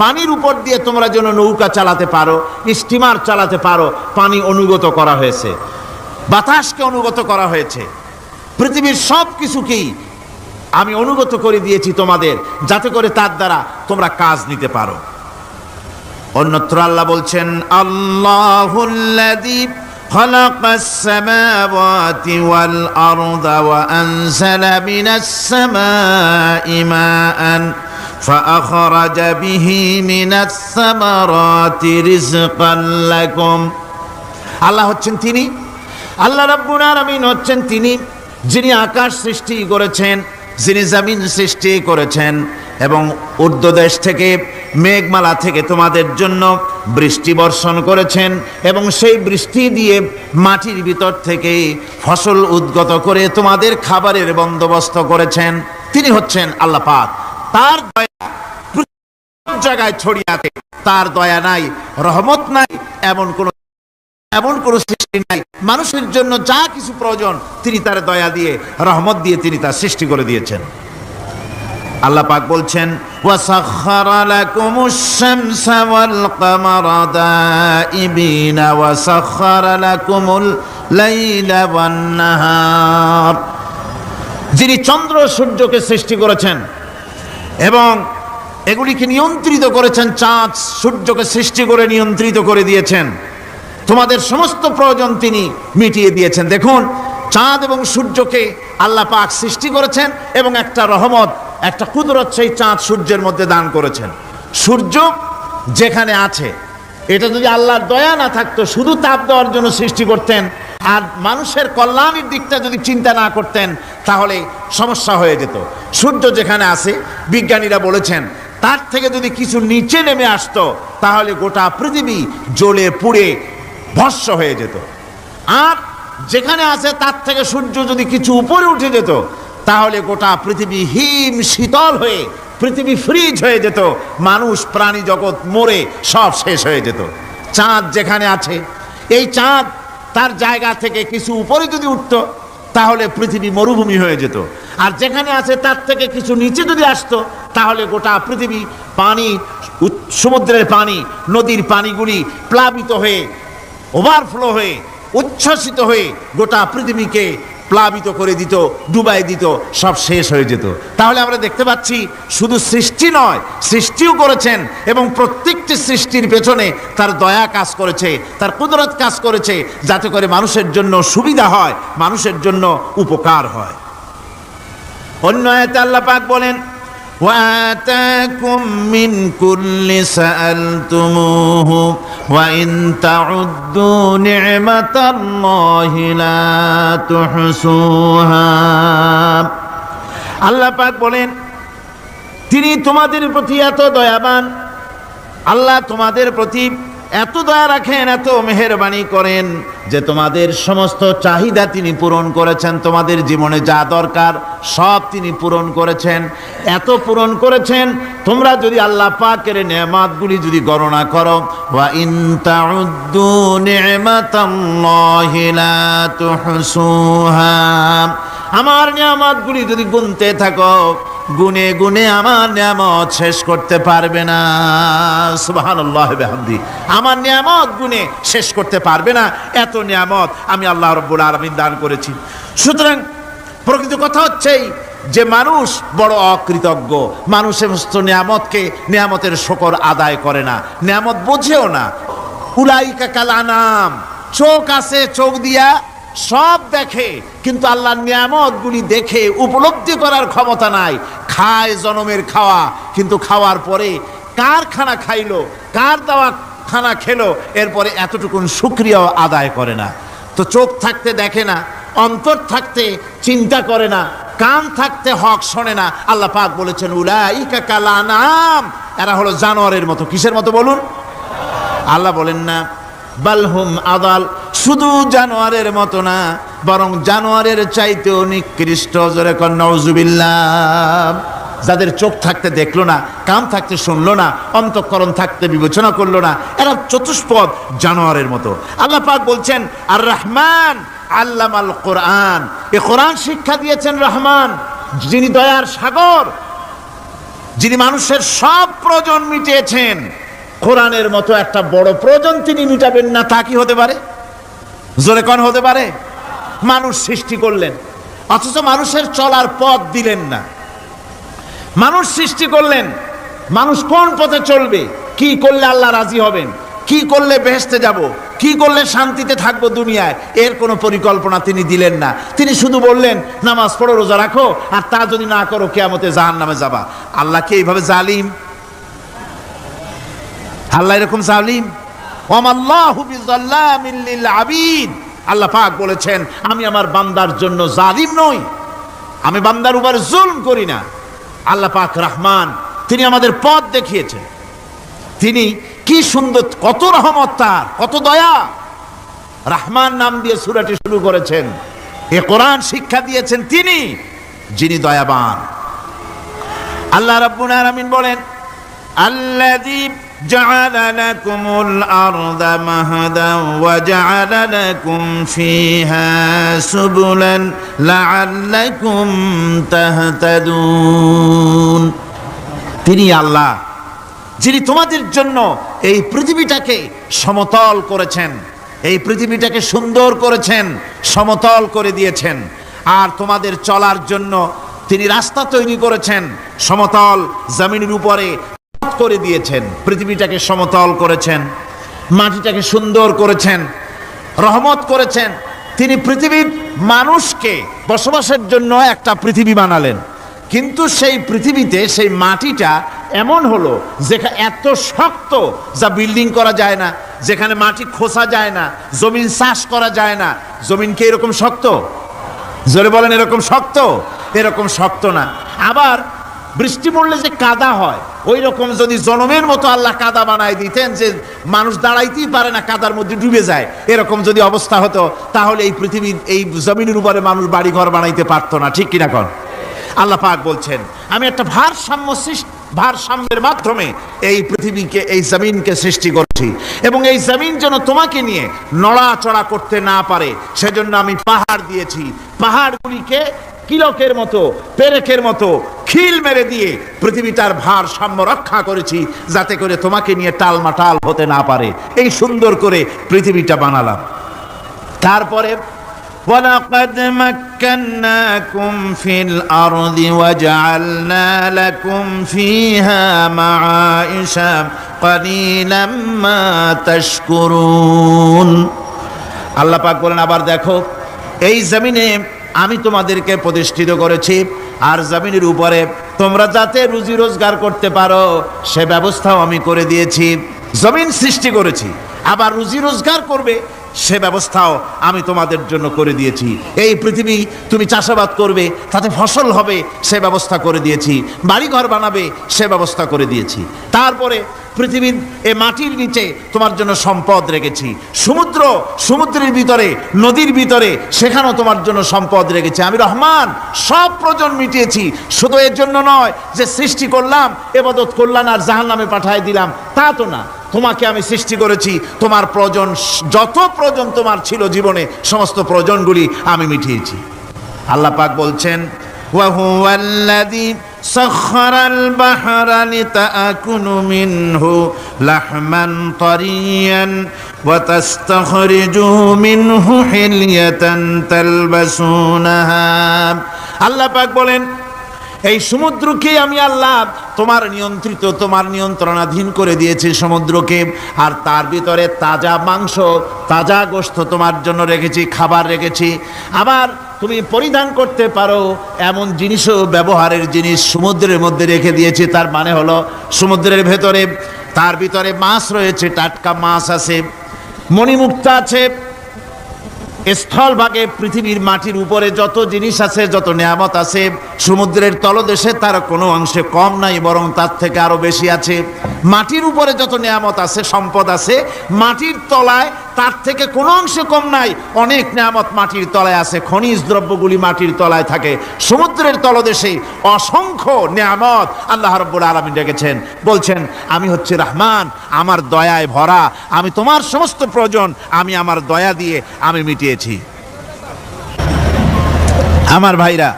পানির উপর দিয়ে তোমরা যেন নৌকা চালাতে পারো, স্টিমার চালাতে পারো, পানি অনুগত করা হয়েছে, বাতাসকে অনুগত করা হয়েছে। পৃথিবীর সব কিছুকেই আমি অনুগত করে দিয়েছি তোমাদের, যাতে করে তার দ্বারা তোমরা কাজ নিতে পারো। অন্যত্র আল্লাহ বলছেন, আল্লাহুল্লাযী খালাকাস সামাওয়াতি ওয়াল আরদা ওয়া আনজালা মিনাস সামাই মাআন ফাআখরাজা বিহি মিনাস সামারাতি রিজকান লাকুম। আল্লাহ হচ্ছেন তিনি, আল্লাহ রাব্বুল আলামিন হচ্ছেন তিনি, যিনি আকাশ সৃষ্টি করেছেন, যিনি জমিন সৃষ্টি করেছেন, এবং ঊর্ধ্বদেশ থেকে মেঘমালা থেকে তোমাদের জন্য বৃষ্টি বর্ষণ করেছেন এবং সেই বৃষ্টি দিয়ে মাটির ভিতর থেকে ফসল উদ্গত করে তোমাদের খাবারের বন্দোবস্ত করেছেন। তিনি হচ্ছেন আল্লাহ পাক। তার দয়া পৃথিবীর জায়গায় ছড়িয়ে আছে, তার দয়া নাই, রহমত নাই, এমন কোন সৃষ্টি নাই। মানুষের জন্য যা কিছু প্রয়োজন তিনি তার দয়া দিয়ে, রহমত দিয়ে তিনি তার সৃষ্টি করে দিয়েছেন। আল্লাহ পাক বলছেন ওয়াসাখখারা লাকুমুশ শামসা ওয়াল কামারা দাইবিনা ওয়াসাখখারা লাকুমুল লাইলা ওয়ান নাহার। যিনি চন্দ্র সূর্যকে সৃষ্টি করেছেন এবং এগুলিকে নিয়ন্ত্রিত করেছেন, চাঁদ সূর্যকে সৃষ্টি করে নিয়ন্ত্রিত করে দিয়েছেন, তোমাদের সমস্ত প্রয়োজন তিনি মিটিয়ে দিয়েছেন। দেখুন, চাঁদ এবং সূর্যকে আল্লাহ পাক সৃষ্টি করেছেন এবং একটা রহমত, একটা কুদরত সেই চাঁদ সূর্যের মধ্যে দান করেছেন। সূর্য যেখানে আছে, এটা যদি আল্লাহর দয়া না থাকতো, শুধু তাপ দেওয়ার জন্য সৃষ্টি করতেন আর মানুষের কল্যাণের দিকটা যদি চিন্তা না করতেন, তাহলে সমস্যা হয়ে যেত। সূর্য যেখানে আছে, বিজ্ঞানীরা বলেছেন তার থেকে যদি কিছু নিচে নেমে আসতো, তাহলে গোটা পৃথিবী জ্বলে পুড়ে ভস্ম হয়ে যেত। আর যেখানে আছে তার থেকে সূর্য যদি কিছু উপরে উঠে যেত, তাহলে গোটা পৃথিবী হিম শীতল হয়ে, পৃথিবী ফ্রিজ হয়ে যেত, মানুষ প্রাণী জগৎ মরে সব শেষ হয়ে যেত। চাঁদ যেখানে আছে, এই চাঁদ তার জায়গা থেকে কিছু উপরে যদি উঠত, তাহলে পৃথিবী মরুভূমি হয়ে যেত। আর যেখানে আছে তার থেকে কিছু নিচে যদি আসতো, তাহলে গোটা পৃথিবী পানি, সমুদ্রের পানি, নদীর পানিগুলি প্লাবিত হয়ে, ওভারফ্লো হয়ে, উচ্ছ্বসিত হয়ে গোটা পৃথিবীকে প্লাবিত করে দিত, ডুবাই দিত, সব শেষ হয়ে যেত। তাহলে আমরা দেখতে পাচ্ছি শুধু সৃষ্টি নয়, সৃষ্টিও করেছেন এবং প্রত্যেকটি সৃষ্টির পেছনে তার দয়া কাজ করেছে, তার কুদরত কাজ করেছে, যাতে করে মানুষের জন্য সুবিধা হয়, মানুষের জন্য উপকার হয়। অন্য আয়াতে আল্লাহ পাক বলেন وآتاكم من كل سألتموه وإن تعدوا نعمة الله لا تحصوها। আল্লাহ পাক বলেন তিনি তোমাদের প্রতি এত দয়াবান, আল্লাহ তোমাদের প্রতি এত দয়া রাখেন, এত মেহেরবানি করেন যে তোমাদের সমস্ত চাহিদা তিনি পূরণ করেছেন। তোমাদের জীবনে যা দরকার সব তিনি পূরণ করেছেন, এত পূরণ করেছেন। তোমরা যদি আল্লাহ পাকের নেয়ামতগুলি যদি গণনা করো, ওয়া ইন তাউদ্দু নি'মাতাল্লাহি লা তুহসুহা, আমার নিয়ামতগুলি যদি গুনতে থাকো, গুনে গুনে আমার নিয়ামত শেষ করতে পারবে না। সুবহানাল্লাহি ওয়া বিহামদি, আমার নিয়ামত গুনে শেষ করতে পারবে না, এত নিয়ামত আমি আল্লাহ রাব্বুল আলামিন দান করেছি। সুতরাং প্রকৃত কথা হচ্ছে যে মানুষ বড় অকৃতজ্ঞ, মানুষ সমস্ত নিয়ামতকে, নিয়ামতের শুকর আদায় করে না, নিয়ামত বোঝেও না। উলাইকা কাল আনাম, চোখ আছে, চোখ দিয়া সব দেখে, কিন্তু আল্লাহর নিয়ামতগুলি দেখে উপলব্ধি করার ক্ষমতা নাই। খায় জনমের খাওয়া, কিন্তু খাওয়ার পরে কার খানা খাইলো, কার দেওয়া খানা খেলো, এরপরে এতটুকুন শুকরিয়াও আদায় করে না। তো চোখ থাকতে দেখে না, অন্তর থাকতে চিন্তা করে না, কান থাকতে হক শোনে না। আল্লাহ পাক বলেছেন উলাইকা কাল আনাম, এরা হলো জানোয়ারের মতো। কিসের মতো বলুন? আল্লাহ বলেন না বালহুম আদাল, শুধু জানোয়ারের মতো না, বরং জানোয়ারের চাইতেও নিকৃষ্ট। জোরে কর নাউজুবিল্লাহ। যাদের চোখ থাকতে দেখলো না, কান থাকতে শুনলো না, অন্তঃকরণ থাকতে বিবেচনা করলো না, এরা চতুষ্পদ জানোয়ারের মতো। আল্লাহ পাক বলছেন আর রহমান আল্লামাল কোরআন, এই কোরআন শিক্ষা দিয়েছেন রহমান, যিনি দয়ার সাগর, যিনি মানুষের সব প্রয়োজন মিটিয়েছেন। কোরআনের মতো একটা বড় প্রয়োজন তিনি মিটাবেন না, তা কি হতে পারে? জোরে কোন হতে পারে? মানুষ সৃষ্টি করলেন, অথচ মানুষের চলার পথ দিলেন না। মানুষ সৃষ্টি করলেন, মানুষ কোন পথে চলবে, কি করলে আল্লাহ রাজি হবেন, কি করলে বেহেশতে যাব, কি করলে শান্তিতে থাকবো দুনিয়ায়, এর কোনো পরিকল্পনা তিনি দিলেন না। তিনি শুধু বললেন নামাজ পড়ো, রোজা রাখো, আর তা যদি না করো কিয়ামতে জাহান্নামে যাবা। আল্লাহ কি এইভাবে জালিম? আল্লাহ এরকম জালিম? ওয়ামাল্লাহু বিযাল্লামিল লিল আবিদ। আল্লাহ পাক বলেছেন আমি আমার বান্দার জন্য জালিম নই, আমি বান্দার উপর জুলম করি না। আল্লাহ পাক রহমান, তিনি আমাদের পথ দেখিয়েছেন। তিনি কি সুন্দর, কত রহমত তার, কত দয়া। রহমান নাম দিয়ে সূরাটি শুরু করেছেন। এ কোরআন শিক্ষা দিয়েছেন তিনি, যিনি দয়াবান। আল্লাহ রাব্বুল আলামিন বলেন, আল্লাযী জাআলা লাকুমুল আরদা মাহাদান ওয়া জাআলা লাকুম ফীহা সুবুলান লাআল্লাকুম তাহতাদুন। তিনি আল্লাহ যিনি তোমাদের জন্য এই পৃথিবীটাকে সমতল করেছেন, এই পৃথিবীটাকে সুন্দর করেছেন, সমতল করে দিয়েছেন। আর তোমাদের চলার জন্য তিনি রাস্তা তৈরি করেছেন, সমতল জমিনের উপরে করে দিয়েছেন, পৃথিবীটাকে সমতল করেছেন, মাটিটাকে সুন্দর করেছেন, রহমত করেছেন। তিনি পৃথিবীর মানুষকে বসবাসের জন্য একটা পৃথিবী বানালেন, কিন্তু সেই পৃথিবীতে সেই মাটিটা এমন হলো যেখানে এত শক্ত যা বিল্ডিং করা যায় না, যেখানে মাটি খোসা যায় না, জমিন চাষ করা যায় না। জমিন কি এরকম শক্ত? জোরে বলেন, এরকম শক্ত? এরকম শক্ত না। আবার বৃষ্টি পড়লে যে কাদা হয়, ওই রকম যদি জনমের মতো আল্লাহ কাদা বানায় দিতেন যে মানুষ দাঁড়াইতেই পারে না, কাদার মধ্যে ডুবে যায়, এরকম যদি অবস্থা হতো, তাহলে এই পৃথিবীর এই জমিনের উপরে মানুষ বাড়ি ঘর বানাইতে পারতো না। ঠিক কিনা কন? আল্লাহ পাক বলছেন, আমি একটা ভারসাম্যের মাধ্যমে এই পৃথিবীকে, এই জমিনকে সৃষ্টি করছি, এবং এই জমিন যেন তোমাকে নিয়ে নড়াচড়া করতে না পারে সেজন্য আমি পাহাড় দিয়েছি। পাহাড়গুলিকে কিলকের মতো, পেরেকের মতো খিল মেরে দিয়ে পৃথিবীটার ভারসাম্য রক্ষা করেছি, যাতে করে তোমাকে নিয়ে টালমাটাল হতে না পারে। এই সুন্দর করে পৃথিবীটা বানালাম। তারপরে وَلَقَدْ مَكَّنَّاكُمْ فِي الْأَرْضِ وَجَعَلْنَا لَكُمْ فِيهَا مَعَائِشَ قَلِيلًا مَا تَشْكُرُونَ। আল্লাহ পাক বলেন, আবার দেখো, এই জমিনে আমি তোমাদেরকে প্রতিষ্ঠিত করেছি, আর জমিনের উপরে তোমরা যাতে রুজি রোজগার করতে পারো সে ব্যবস্থাও আমি করে দিয়েছি। জমিন সৃষ্টি করেছি, আবার রুজি রোজগার করবে সে ব্যবস্থাও আমি তোমাদের জন্য করে দিয়েছি। এই পৃথিবী তুমি চাষাবাদ করবে, তাতে ফসল হবে সে ব্যবস্থা করে দিয়েছি, বাড়িঘর বানাবে সে ব্যবস্থা করে দিয়েছি। তারপরে পৃথিবীর এ মাটির নিচে তোমার জন্য সম্পদ রেখেছি, সমুদ্রের ভিতরে, নদীর ভিতরে, সেখানেও তোমার জন্য সম্পদ রেখেছি। আমি রহমান, সব প্রয়োজন মিটিয়েছি। শুধু এর জন্য নয় যে সৃষ্টি করলাম, ইবাদত করলাম আর জাহান্নামে পাঠিয়ে দিলাম, তা তো না। তোমাকে আমি সৃষ্টি করেছি, তোমার প্রয়োজন, যত প্রয়োজন তোমার ছিল জীবনে, সমস্ত প্রয়োজনগুলি আমি মিটিয়েছি। আল্লাহ পাক বলছেন, وَهُوَ الَّذِي سَخَّرَ الْبَحْرَ لِتَأْكُلُوا مِنْهُ لَحْمًا طَرِيًّا وَتَسْتَخْرِجُوا مِنْهُ حِلْيَةً تَلْبَسُونَهَا। আল্লাহ পাক বলেন, এই সমুদ্রকে আমি আল্লাহ তোমার নিয়ন্ত্রণাধীন করে দিয়েছি সমুদ্রকে, আর তার ভিতরে তাজা মাংস, তাজা গোশত তোমার জন্য রেখেছি, খাবার রেখেছি। আবার তুমি পরিধান করতে পারো এমন জিনিসও, ব্যবহারের জিনিস সমুদ্রের মধ্যে রেখে দিয়েছি। তার মানে হলো সমুদ্রের ভেতরে, তার ভিতরে মাছ রয়েছে, টাটকা মাছ আছে, মণিমুক্তা আছে। স্থলভাগে পৃথিবীর মাটির উপরে যত জিনিস আছে, যত নিয়ামত আছে, সমুদ্রের তলদেশে তার কোনো অংশে কম নাই, বরং তার থেকে আরো বেশি আছে। মাটির উপরে যত নিয়ামত আছে, সম্পদ আছে, মাটির তলায় তার থেকে কোনো অংশে কম নাই, অনেক নিয়ামত মাটির তলায় আছে। খনিজ দ্রব্যগুলি মাটির তলায় থাকে। সমুদ্রের তলদেশে অসংখ্য নিয়ামত আল্লাহ রাব্বুল আলামিন রেখেছেন। বলছেন, আমি হচ্ছে রহমান, আমার দয়ায় ভরা, আমি তোমার সমস্ত প্রয়োজন আমি আমার দয়া দিয়ে আমি মিটিয়েছি। আমার ভাইরা,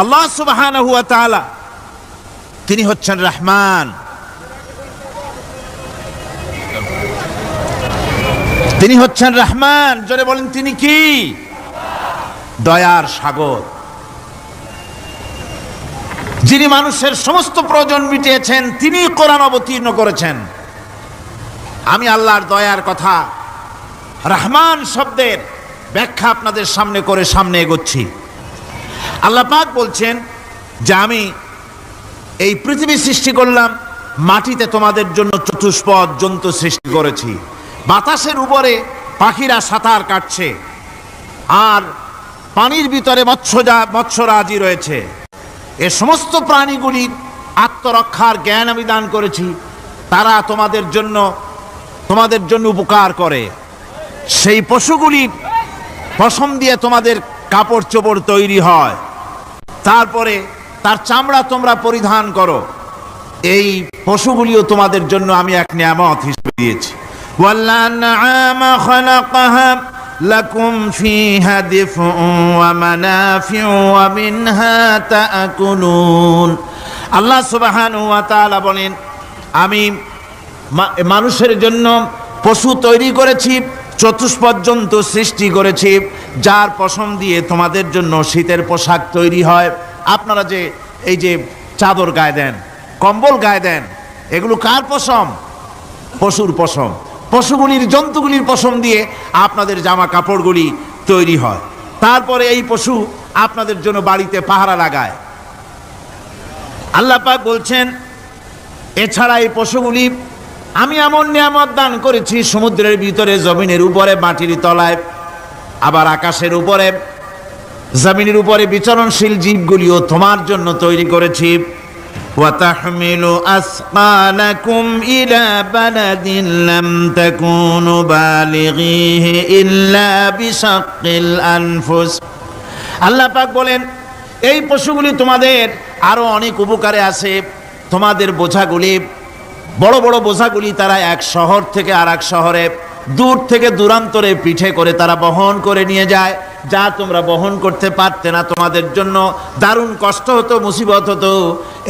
আল্লাহ সুবহানাহু ওয়া তাআলা তিনি হচ্ছেন রহমান, তিনি হচ্ছেন রহমান। জোরে বলেন, তিনি কি? দয়ার সাগর, যিনি মানুষের সমস্ত প্রয়োজন মিটিয়েছেন, তিনি কোরআন অবতীর্ণ করেছেন। আমি আল্লাহর দয়ার কথা, রহমান শব্দের ব্যাখ্যা আপনাদের সামনে করে সামনে এগোচ্ছি। আল্লাহ পাক বলছেন যে আমি এই পৃথিবী সৃষ্টি করলাম, মাটিতে তোমাদের জন্য চতুষ্পদ জন্তু সৃষ্টি করেছি, বাতাসের উপরে পাখিরা সাঁতার কাটছে, আর পানির ভিতরে মৎস্যরাজি রয়েছে। এ সমস্ত প্রাণীগুলির আত্মরক্ষার জ্ঞান আমি দান করেছি, তারা তোমাদের জন্য উপকার করে। সেই পশুগুলির পশম দিয়ে তোমাদের কাপড় চোপড় তৈরি হয়, তারপরে তার চামড়া তোমরা পরিধান করো। এই পশুগুলিও তোমাদের জন্য আমি এক নিয়ামত হিসেবে দিয়েছি। وَالْأَنْعَامَ خَلَقَهَا لَكُمْ فِيهَا دِفْءٌ وَمَنَافِعُ وَمِنْهَا تَأْكُلُونَ। আল্লাহ সুবহানাহু ওয়া তাআলা বলেন, আমি মানুষের জন্য পশু তৈরি করেছি, চতুষ্পদ জন্তু সৃষ্টি করেছি, যার পশম দিয়ে তোমাদের জন্য শীতের পোশাক তৈরি হয়। আপনারা যে এই যে চাদর গায়ে দেন, কম্বল গায়ে দেন, এগুলো কার পশম? পশুর পশম। পশুগুলির, জন্তুগুলির পশম দিয়ে আপনাদের জামা কাপড়গুলি তৈরি হয়। তারপরে এই পশু আপনাদের জন্য বাড়িতে পাহারা লাগায়। আল্লাহ পাক বলছেন, এছাড়া এই পশুগুলি আমি এমন নিয়ামত দান করেছি, সমুদ্রের ভিতরে, জমিনের উপরে, মাটির তলায়, আবার আকাশের উপরে, জমিনের উপরে বিচরণশীল জীবগুলিও তোমার জন্য তৈরি করেছি। وَتَحْمِلُ أَثْقَالَكُمْ إِلَى بَلَدٍ لَمْ تَكُونُوا بَالِغِيهِ إِلَّا بِشَقِّ الْأَنفُسِ। আল্লাহ পাক বলেন, এই পশুগুলি তোমাদের আরো অনেক উপকারে আছে। তোমাদের বোঝাগুলি, বড় বড় বোঝাগুলি তারা এক শহর থেকে আর এক শহরে, দূর থেকে দূরান্তরে পিঠে করে তারা বহন করে নিয়ে যায়, যা তোমরা বহন করতে পারতে না। তোমাদের জন্য দারুণ কষ্ট হতো, মুসিবত হতো।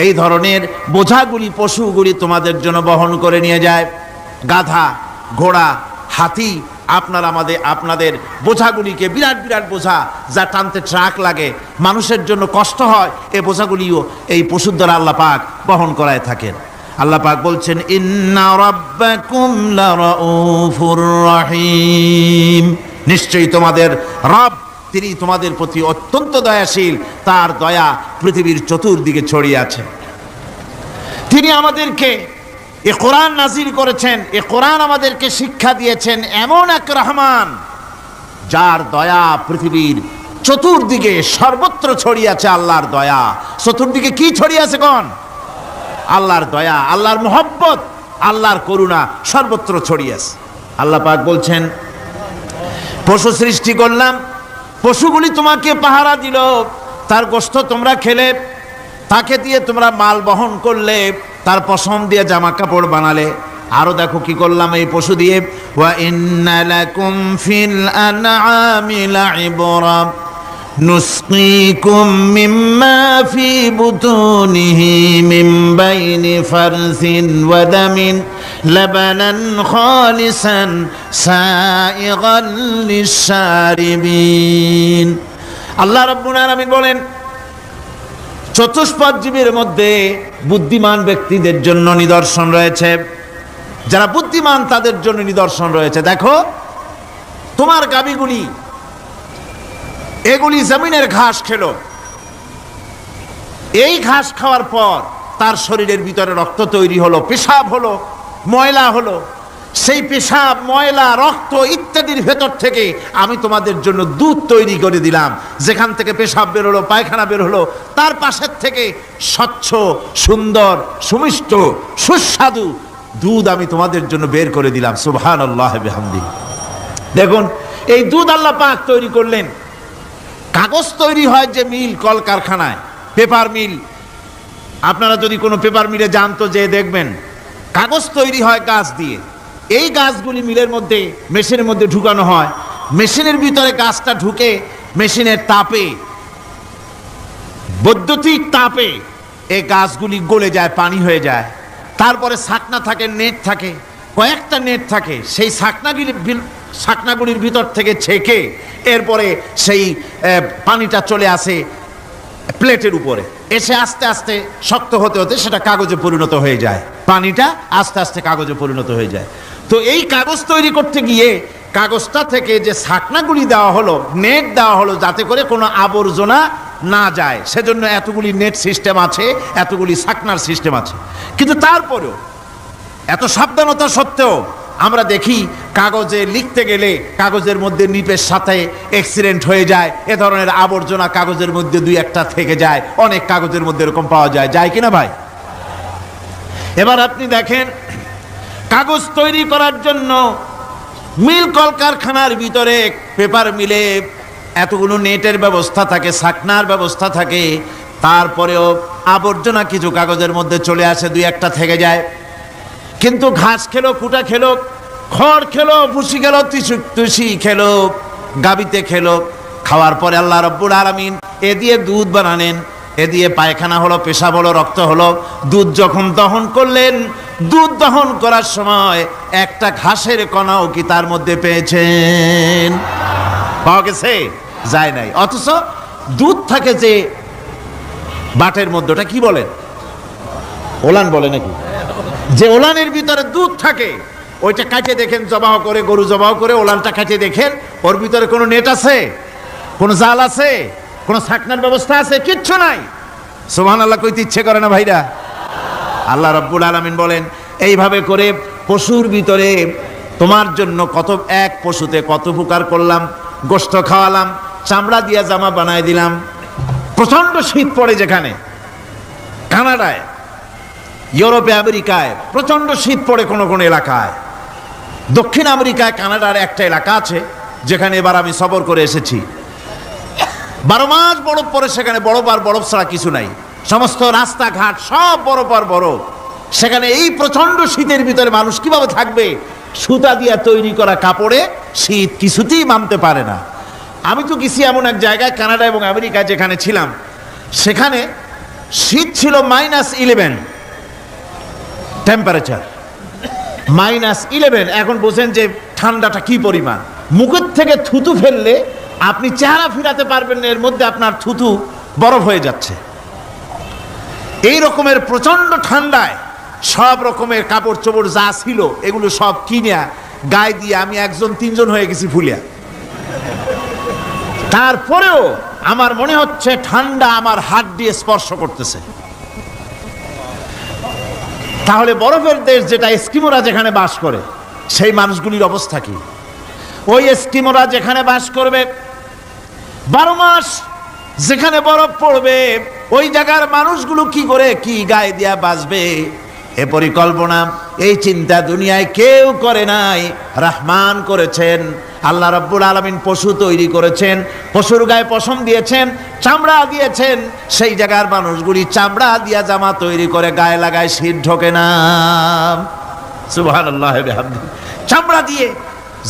এই ধরনের বোঝাগুলি, পশুগুলি তোমাদের জন্য বহন করে নিয়ে যায়। গাধা, ঘোড়া, হাতি আপনাদের বোঝাগুলিকে, বিরাট বিরাট বোঝা যা টানতে ট্রাক লাগে, মানুষের জন্য কষ্ট হয়, এই বোঝাগুলিও এই পশুর দ্বারা আল্লাহ পাক বহন করায় থাকেন। আল্লাহ পাক বলছেন, ইন্না রাব্বাকুম লারাউফুর রহিম। নিশ্চয়ই তোমাদের রব, তিনি তোমাদের প্রতি অত্যন্ত দয়াশীল, তার দয়া পৃথিবীর চতুর্দিকে ছড়িয়ে আছে। তিনি আমাদেরকে এ কোরআন নাজিল করেছেন, এ কোরআন আমাদেরকে শিক্ষা দিয়েছেন এমন এক রহমান, যার দয়া পৃথিবীর চতুর্দিকে সর্বত্র ছড়িয়ে আছে। আল্লাহর দয়া চতুর্দিকে কি ছড়িয়ে আছে কোন? আল্লাহর দয়া, আল্লাহর মোহব্বত, আল্লাহর করুণা সর্বত্র ছড়িয়ে আছে। আল্লাহ পাক বলছেন, পশু সৃষ্টি করলাম, পশুগুলি তোমাকে পাহারা দিল, তার গোশত তোমরা খেলে, তাকে দিয়ে তোমরা মাল বহন করলে, তার পশম দিয়ে জামা কাপড় বানালে। আরো দেখো কি করলাম এই পশু দিয়ে, ওয়া ইন্না লাকুম ফিল আনআমি লাইবরা নুসকিকুম মিম্মা ফি বুতুনিহি মিন বাইনি ফারসিন ওয়া দামিন লাবানান খালিসান সাইগান লিশ-শারিবিন। আল্লাহ রাব্বুল আলামিন বলেন, চতুষ্পদ জীবের মধ্যে বুদ্ধিমান ব্যক্তিদের জন্য নিদর্শন রয়েছে। যারা বুদ্ধিমান তাদের জন্য নিদর্শন রয়েছে। দেখো, তোমার গাভীগুলি, এগুলি জমিনের ঘাস খেলো। এই ঘাস খাওয়ার পর তার শরীরের ভিতরে রক্ত তৈরি হলো, পেশাব হলো, ময়লা হলো। সেই পেশাব, ময়লা, রক্ত ইত্যাদির ভেতর থেকে আমি তোমাদের জন্য দুধ তৈরি করে দিলাম। যেখান থেকে পেশাব বের হলো, পায়খানা বের হলো, তার পাশের থেকে স্বচ্ছ, সুন্দর, সুমিষ্ট, সুস্বাদু দুধ আমি তোমাদের জন্য বের করে দিলাম। সুবহানাল্লাহ বিহামদিহি। দেখুন, এই দুধ আল্লাহ পাক তৈরি করলেন। কাগজ তৈরি হয় যে মিল, কলকারখানায়, পেপার মিল। আপনারা যদি কোনো পেপার মিলে যান তো যে দেখবেন, কাগজ তৈরি হয় গাছ দিয়ে। এই গাছগুলি মিলের মধ্যে, মেশিনের মধ্যে ঢুকানো হয়। মেশিনের ভিতরে গাছটা ঢুকে মেশিনের তাপে, বৈদ্যুতিক তাপে এই গাছগুলি গলে যায়, পানি হয়ে যায়। তারপরে ছাকনা থাকে, নেট থাকে, কয়েকটা নেট থাকে। সেই ছাকনাগুলির ভিতর থেকে ছেঁকে এরপরে সেই পানিটা চলে আসে প্লেটের উপরে, এসে আস্তে আস্তে শক্ত হতে হতে সেটা কাগজে পরিণত হয়ে যায়। পানিটা আস্তে আস্তে কাগজে পরিণত হয়ে যায়। তো এই কাগজ তৈরি করতে গিয়ে কাগজটা থেকে যে ছাকনাগুলি দেওয়া হলো, নেট দেওয়া হলো, যাতে করে কোনো আবর্জনা না যায়, সেজন্য এতগুলি নেট সিস্টেম আছে, এতগুলি ছাকনার সিস্টেম আছে। কিন্তু তারপরেও এত সাবধানতা সত্ত্বেও আমরা দেখি কাগজে লিখতে গেলে কাগজের মধ্যে নিপের সাথে অ্যাক্সিডেন্ট হয়ে যায়। এ ধরনের আবর্জনা কাগজের মধ্যে দুই একটা থেকে যায়। অনেক কাগজের মধ্যে এরকম পাওয়া যায়, যায় কিনা ভাই? এবার আপনি দেখেন, কাগজ তৈরি করার জন্য মিল কলকারখানার ভিতরে, পেপার মিলে এতগুলো নেটের ব্যবস্থা থাকে, ছাকনার ব্যবস্থা থাকে, তারপরেও আবর্জনা কিছু কাগজের মধ্যে চলে আসে, দুই একটা থেকে যায়। কিন্তু ঘাস খেলো, কুটা খেলো, খড় খেলো, ভুসি খেলো, তুষি খেলো, গাবিতে খেলো, খাওয়ার পরে আল্লাহ রাব্বুল আলামিন এ দিয়ে দুধ বানালেন, এ দিয়ে পায়খানা হলো, পেশাব হলো, রক্ত হলো। দুধ যখন দহন করলেন, দুধ দহন করার সময় একটা ঘাসের কণাও কি তার মধ্যে পেয়েছেন? পাওয়া গেছে? যায় নাই। অথচ দুধ থাকে যে বাটের মধ্যে, ওটা কি বলেন? ওলান বলে নাকি? যে ওলানের ভিতরে দুধ থাকে, ওইটা কাটে দেখেন, জবাহ করে, গরু জবাহ করে ওলানটা কাটে দেখেন, ওর ভিতরে কোনো নেট আছে, কোনো জাল আছে, কোনো ছাকনার ব্যবস্থা আছে? কিচ্ছু নাই। সুবহানাল্লাহ কইতে ইচ্ছে করে না ভাইরা? আল্লাহ রাব্বুল আলামিন বলেন, এইভাবে করে পশুর ভিতরে তোমার জন্য কত, এক পশুতে কত উপকার করলাম, গোশত খাওয়ালাম, চামড়া দিয়া জামা বানায় দিলাম। প্রচন্ড শীত পড়ে যেখানে, কানাডায়, ইউরোপে, আমেরিকায় প্রচন্ড শীত পড়ে কোন কোন এলাকায়। দক্ষিণ আমেরিকায়, কানাডার একটা এলাকা আছে যেখানে এবার আমি সফর করে এসেছি। 12 মাস বরফ পড়ে সেখানে, বরফ আর বরফ ছাড়া কিছু নাই, সমস্ত রাস্তাঘাট সব বরফ আর বরফ। সেখানে এই প্রচন্ড শীতের ভিতরে মানুষ কিভাবে থাকবে? সুতা দিয়া তৈরি করা কাপড়ে শীত কিছুতেই মানতে পারে না। আমি তো গেছি এমন এক জায়গায়, কানাডা এবং আমেরিকা যেখানে ছিলাম, সেখানে শীত ছিল -11 টেম্পারেচার, -11। এখন বোঝেন যে ঠান্ডাটা কি পরিমাণ। মুখের থেকে থুতু ফেললে আপনি চেহারা ফিরাতে পারবেন না, এর মধ্যে আপনার থুতু বরফ হয়ে যাচ্ছে। এই রকমের প্রচন্ড ঠান্ডায় সব রকমের কাপড় চোপড় যা ছিল এগুলো সব কিনে গায়ে দিয়ে আমি 1-3 হয়ে গেছি ফুলিয়া। তারপরেও আমার মনে হচ্ছে ঠান্ডা আমার হাত দিয়ে স্পর্শ করতেছে। তাহলে বরফের দেশ যেটা, এস্কিমোরা যেখানে বাস করে, সেই মানুষগুলির অবস্থা কি? ওই এস্কিমোরা যেখানে বাস করবে, 12 মাস যেখানে বরফ পড়বে, ওই জায়গার মানুষগুলো কি করে, কি গায়ে দিয়া বাঁচবে? এ পরিকল্পনা, এই চিন্তা দুনিয়ায় কেউ করে নাই, রহমান করেছেন। আল্লাহ রাব্বুল আলামিন পশু তৈরি করেছেন, পশুর গায়ে পশম দিয়েছেন, চামড়া দিয়েছেন। সেই জায়গার মানুষগুলি চামড়া দিয়া জামা তৈরি করে গায়ে লাগায়, শীত ঢোকে না। সুবহানাল্লাহ বিহামদি। চামড়া দিয়ে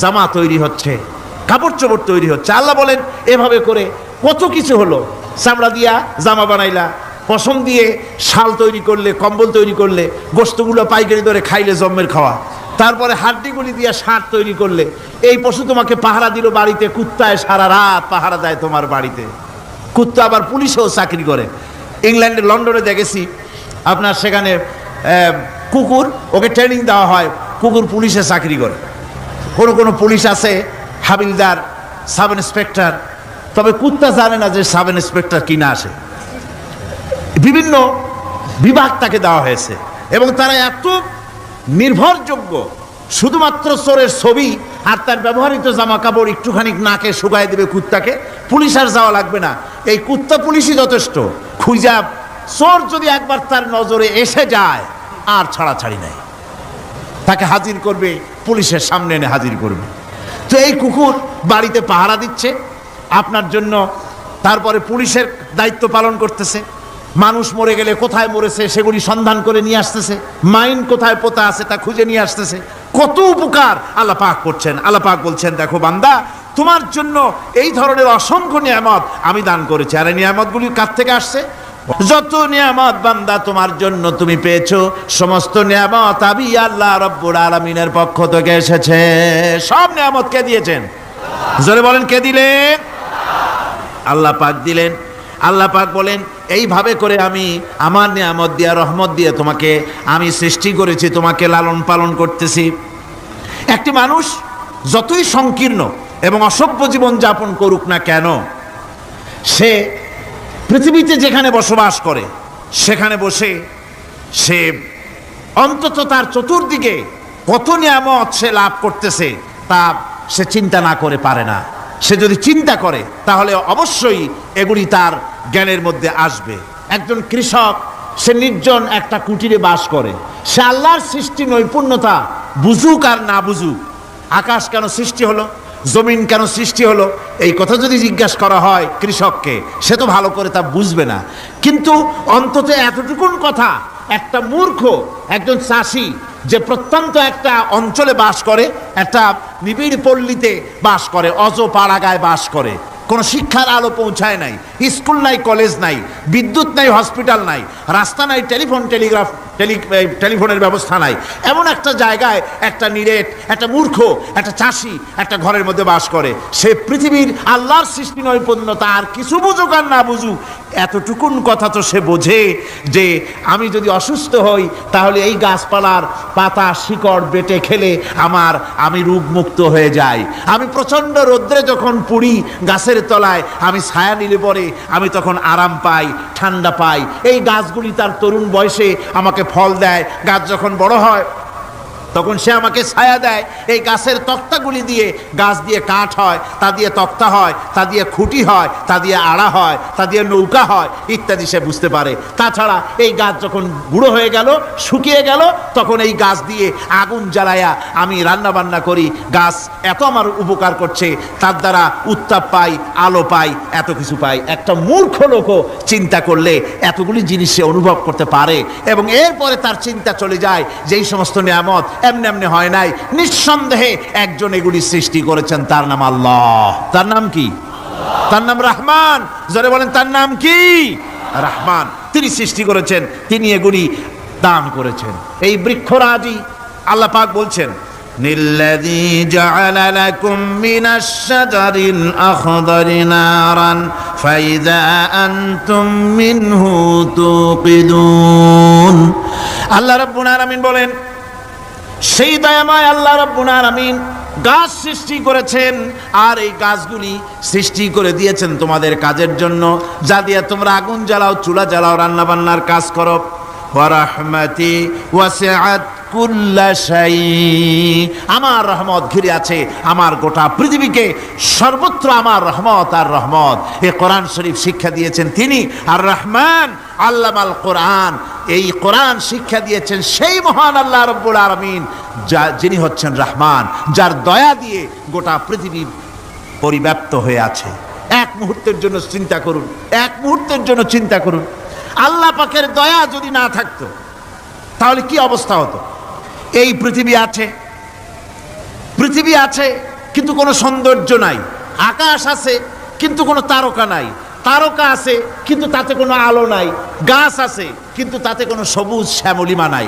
জামা তৈরি হচ্ছে, কাপড় চোপড় তৈরি হচ্ছে। আল্লাহ বলেন, এভাবে করে কত কিছু হলো। চামড়া দিয়া জামা বানাইলা, পশম দিয়ে শাল তৈরি করলে, কম্বল তৈরি করলে, গোশতগুলো পাইকারি দরে খাইলে জম্মের খাওয়া। তারপরে হাড্ডিগুলি দিয়ে শার্ট তৈরি করলে। এই পশু তোমাকে পাহারা দিল বাড়িতে, কুত্তায় সারা রাত পাহারা দেয় তোমার বাড়িতে। কুত্তা আবার পুলিশেও চাকরি করে। ইংল্যান্ডে, লন্ডনে দেখেছি আপনার, সেখানে কুকুর, ওকে ট্রেনিং দেওয়া হয়, কুকুর পুলিশে চাকরি করে। কোনো কোনো পুলিশ আছে হাবিলদার, সাব ইন্সপেক্টর, তবে কুত্তা জানে না যে সাব ইন্সপেক্টর কিনা আসে। বিভিন্ন বিভাগ তাকে দেওয়া হয়েছে এবং তারা এত নির্ভরযোগ্য, শুধুমাত্র চোরের ছবি আর তার ব্যবহৃত জামা কাপড় একটুখানি নাকে শুকায় দেবে কুত্তাকে, পুলিশ আর যাওয়া লাগবে না। এই কুত্তা পুলিশই যথেষ্ট। খুঁজা চোর যদি একবার তার নজরে এসে যায়, আর ছাড়াছাড়ি নাই, তাকে হাজির করবে, পুলিশের সামনে এনে হাজির করবে। তো এই কুকুর বাড়িতে পাহারা দিচ্ছে আপনার জন্য, তারপরে পুলিশের দায়িত্ব পালন করতেছে। মানুষ মরে গেলে কোথায় মরেছে সেগুলি সন্ধান করে নিয়ে আসতেছে, মাইন কোথায় পোতা আছে তা খুঁজে নিয়ে আসতেছে। কত উপকার আল্লাহ পাক করছেন। আল্লাহ পাক বলছেন, দেখো বান্দা, তোমার জন্য এই ধরনের অসংখ্য নিয়ামত আমি দান করেছি। আর এই নিয়ামতগুলি কার থেকে আসছে? যত নিয়ামত বান্দা তোমার জন্য তুমি পেয়েছো, সমস্ত নিয়ামত আমি আল্লাহ রাব্বুল আলামিনের পক্ষ থেকে এসেছে। সব নিয়ামত কে দিয়েছেন? জোরে বলেন, কে দিলেন? আল্লাহ পাক দিলেন। আল্লাহ পাক বলেন, এইভাবে করে আমি আমার নিয়ামত দিয়া, রহমত দিয়ে তোমাকে আমি সৃষ্টি করেছি, তোমাকে লালন পালন করতেছি। একটি মানুষ যতই সংকীর্ণ এবং অসভ্য জীবন যাপন করুক না কেন, সে পৃথিবীতে যেখানে বসবাস করে সেখানে বসে সে অন্তত তার চতুর্দিকে কত নিয়ামত সে লাভ করতেছে তা সে চিন্তা না করে পারে না। সে যদি চিন্তা করে তাহলে অবশ্যই এগুলি তার জ্ঞানের মধ্যে আসবে। একজন কৃষক, সে নির্জন একটা কুটিরে বাস করে, সে আল্লাহর সৃষ্টি নৈপুণ্যতা বুঝুক আর না বুঝুক, আকাশ কেন সৃষ্টি হলো, জমিন কেন সৃষ্টি হলো, এই কথা যদি জিজ্ঞাসা করা হয় কৃষককে, সে তো ভালো করে তা বুঝবে না। কিন্তু অন্তত এতটুকুন কথা একটা মূর্খ একজন চাষি যে প্রত্যন্ত একটা অঞ্চলে বাস করে, একটা নিবিড় পল্লীতে বাস করে, অজ পাড়াগায় বাস করে, কোনো শিক্ষার আলো পৌঁছায় নাই, স্কুল নাই, কলেজ নাই, বিদ্যুৎ নাই, হসপিটাল নাই, রাস্তা নাই, টেলিফোনের ব্যবস্থা নাই, এমন একটা জায়গায় একটা নিরেট, একটা মূর্খ, একটা চাষি একটা ঘরের মধ্যে বাস করে। সে পৃথিবীর আল্লাহর সৃষ্টি নৈপুণ্যতা আর কিছু বুঝুক আর না বুঝুক, এতটুকুন কথা তো সে বোঝে যে আমি যদি অসুস্থ হই তাহলে এই গাছপালার পাতা শিকড় বেটে খেলে আমি রোগমুক্ত হয়ে যাই। আমি প্রচণ্ড রৌদ্রে যখন পুড়ি গাছের তলায়, আমি ছায়া নিলে পরে আমি তখন আরাম পাই, ঠান্ডা পাই। এই গাছগুলি তার তরুণ বয়সে আমাকে ফল দেয়, গাছ যখন বড় হয় তখন সে আমাকে ছায়া দেয়। এই গাছের তক্তাগুলি দিয়ে, গাছ দিয়ে কাঠ হয়, তা দিয়ে তক্তা হয়, তা দিয়ে খুঁটি হয়, তা দিয়ে আড়া হয়, তা দিয়ে নৌকা হয় ইত্যাদি সে বুঝতে পারে। তাছাড়া এই গাছ যখন বুড়ো হয়ে গেল, শুকিয়ে গেল, তখন এই গাছ দিয়ে আগুন জ্বালায়া আমি রান্না বান্না করি। গাছ এত আমার উপকার করছে, তার দ্বারা উত্তাপ পাই, আলো পাই, এত কিছু পাই। একটা মূর্খ লোকও চিন্তা করলে এতগুলি জিনিস সে অনুভব করতে পারে, এবং এরপরে তার চিন্তা চলে যায় যে এই সমস্ত নিয়ামত এমনি এমনি হয় নাই, নিঃসন্দেহে একজন এগুলি সৃষ্টি করেছেন, তার নাম আল্লাহ। তার নাম কি? তার নাম রহমান। যারা বলেন তার নাম কি? রহমান। তিনি সৃষ্টি করেছেন, তিনি এগুলি দান করেছেন। এই বৃক্ষরাজি আল্লাহ পাক বলছেন নিল্লাযী জাআলা লাকুম মিনাশ শাজারিল আখদারি নারান ফাইযা আনতুম মিনহু তুকিদুন। আল্লাহ রাব্বুল আলামিন বলেন, সেই দয়াময় আল্লাহ রাব্বুল আলামিন গাছ সৃষ্টি করেছেন, আর এই গাছগুলি সৃষ্টি করে দিয়েছেন তোমাদের কাজের জন্য, যা দিয়ে তোমরা আগুন জ্বালাও, চুলা জ্বালাও, রান্না বান্নার কাজ করো। ওয়া রাহমাতি ওয়াসিআত কুল্লা শাই, আমার রহমত ঘিরে আছে আমার গোটা পৃথিবীকে, সর্বত্র আমার রহমত আর রহমত। এই কোরআন শরীফ শিক্ষা দিয়েছেন তিনি আর রহমান আল্লামাল কোরআন। এই কোরআন শিক্ষা দিয়েছেন সেই মহান আল্লাহ রাব্বুল আলামিন, যিনি হচ্ছেন রহমান, যার দয়া দিয়ে গোটা পৃথিবী পরিব্যাপ্ত হয়ে আছে। এক মুহূর্তের জন্য চিন্তা করুন, এক মুহূর্তের জন্য চিন্তা করুন, আল্লাহ পাকের দয়া যদি না থাকতো তাহলে কি অবস্থা হতো? এই পৃথিবী আছে কিন্তু কোনো সৌন্দর্য নাই, আকাশ আছে কিন্তু কোনো তারকা নাই, তারকা আছে কিন্তু তাতে কোনো আলো নাই, গাছ আছে কিন্তু তাতে কোনো সবুজ শ্যামলিমা নাই,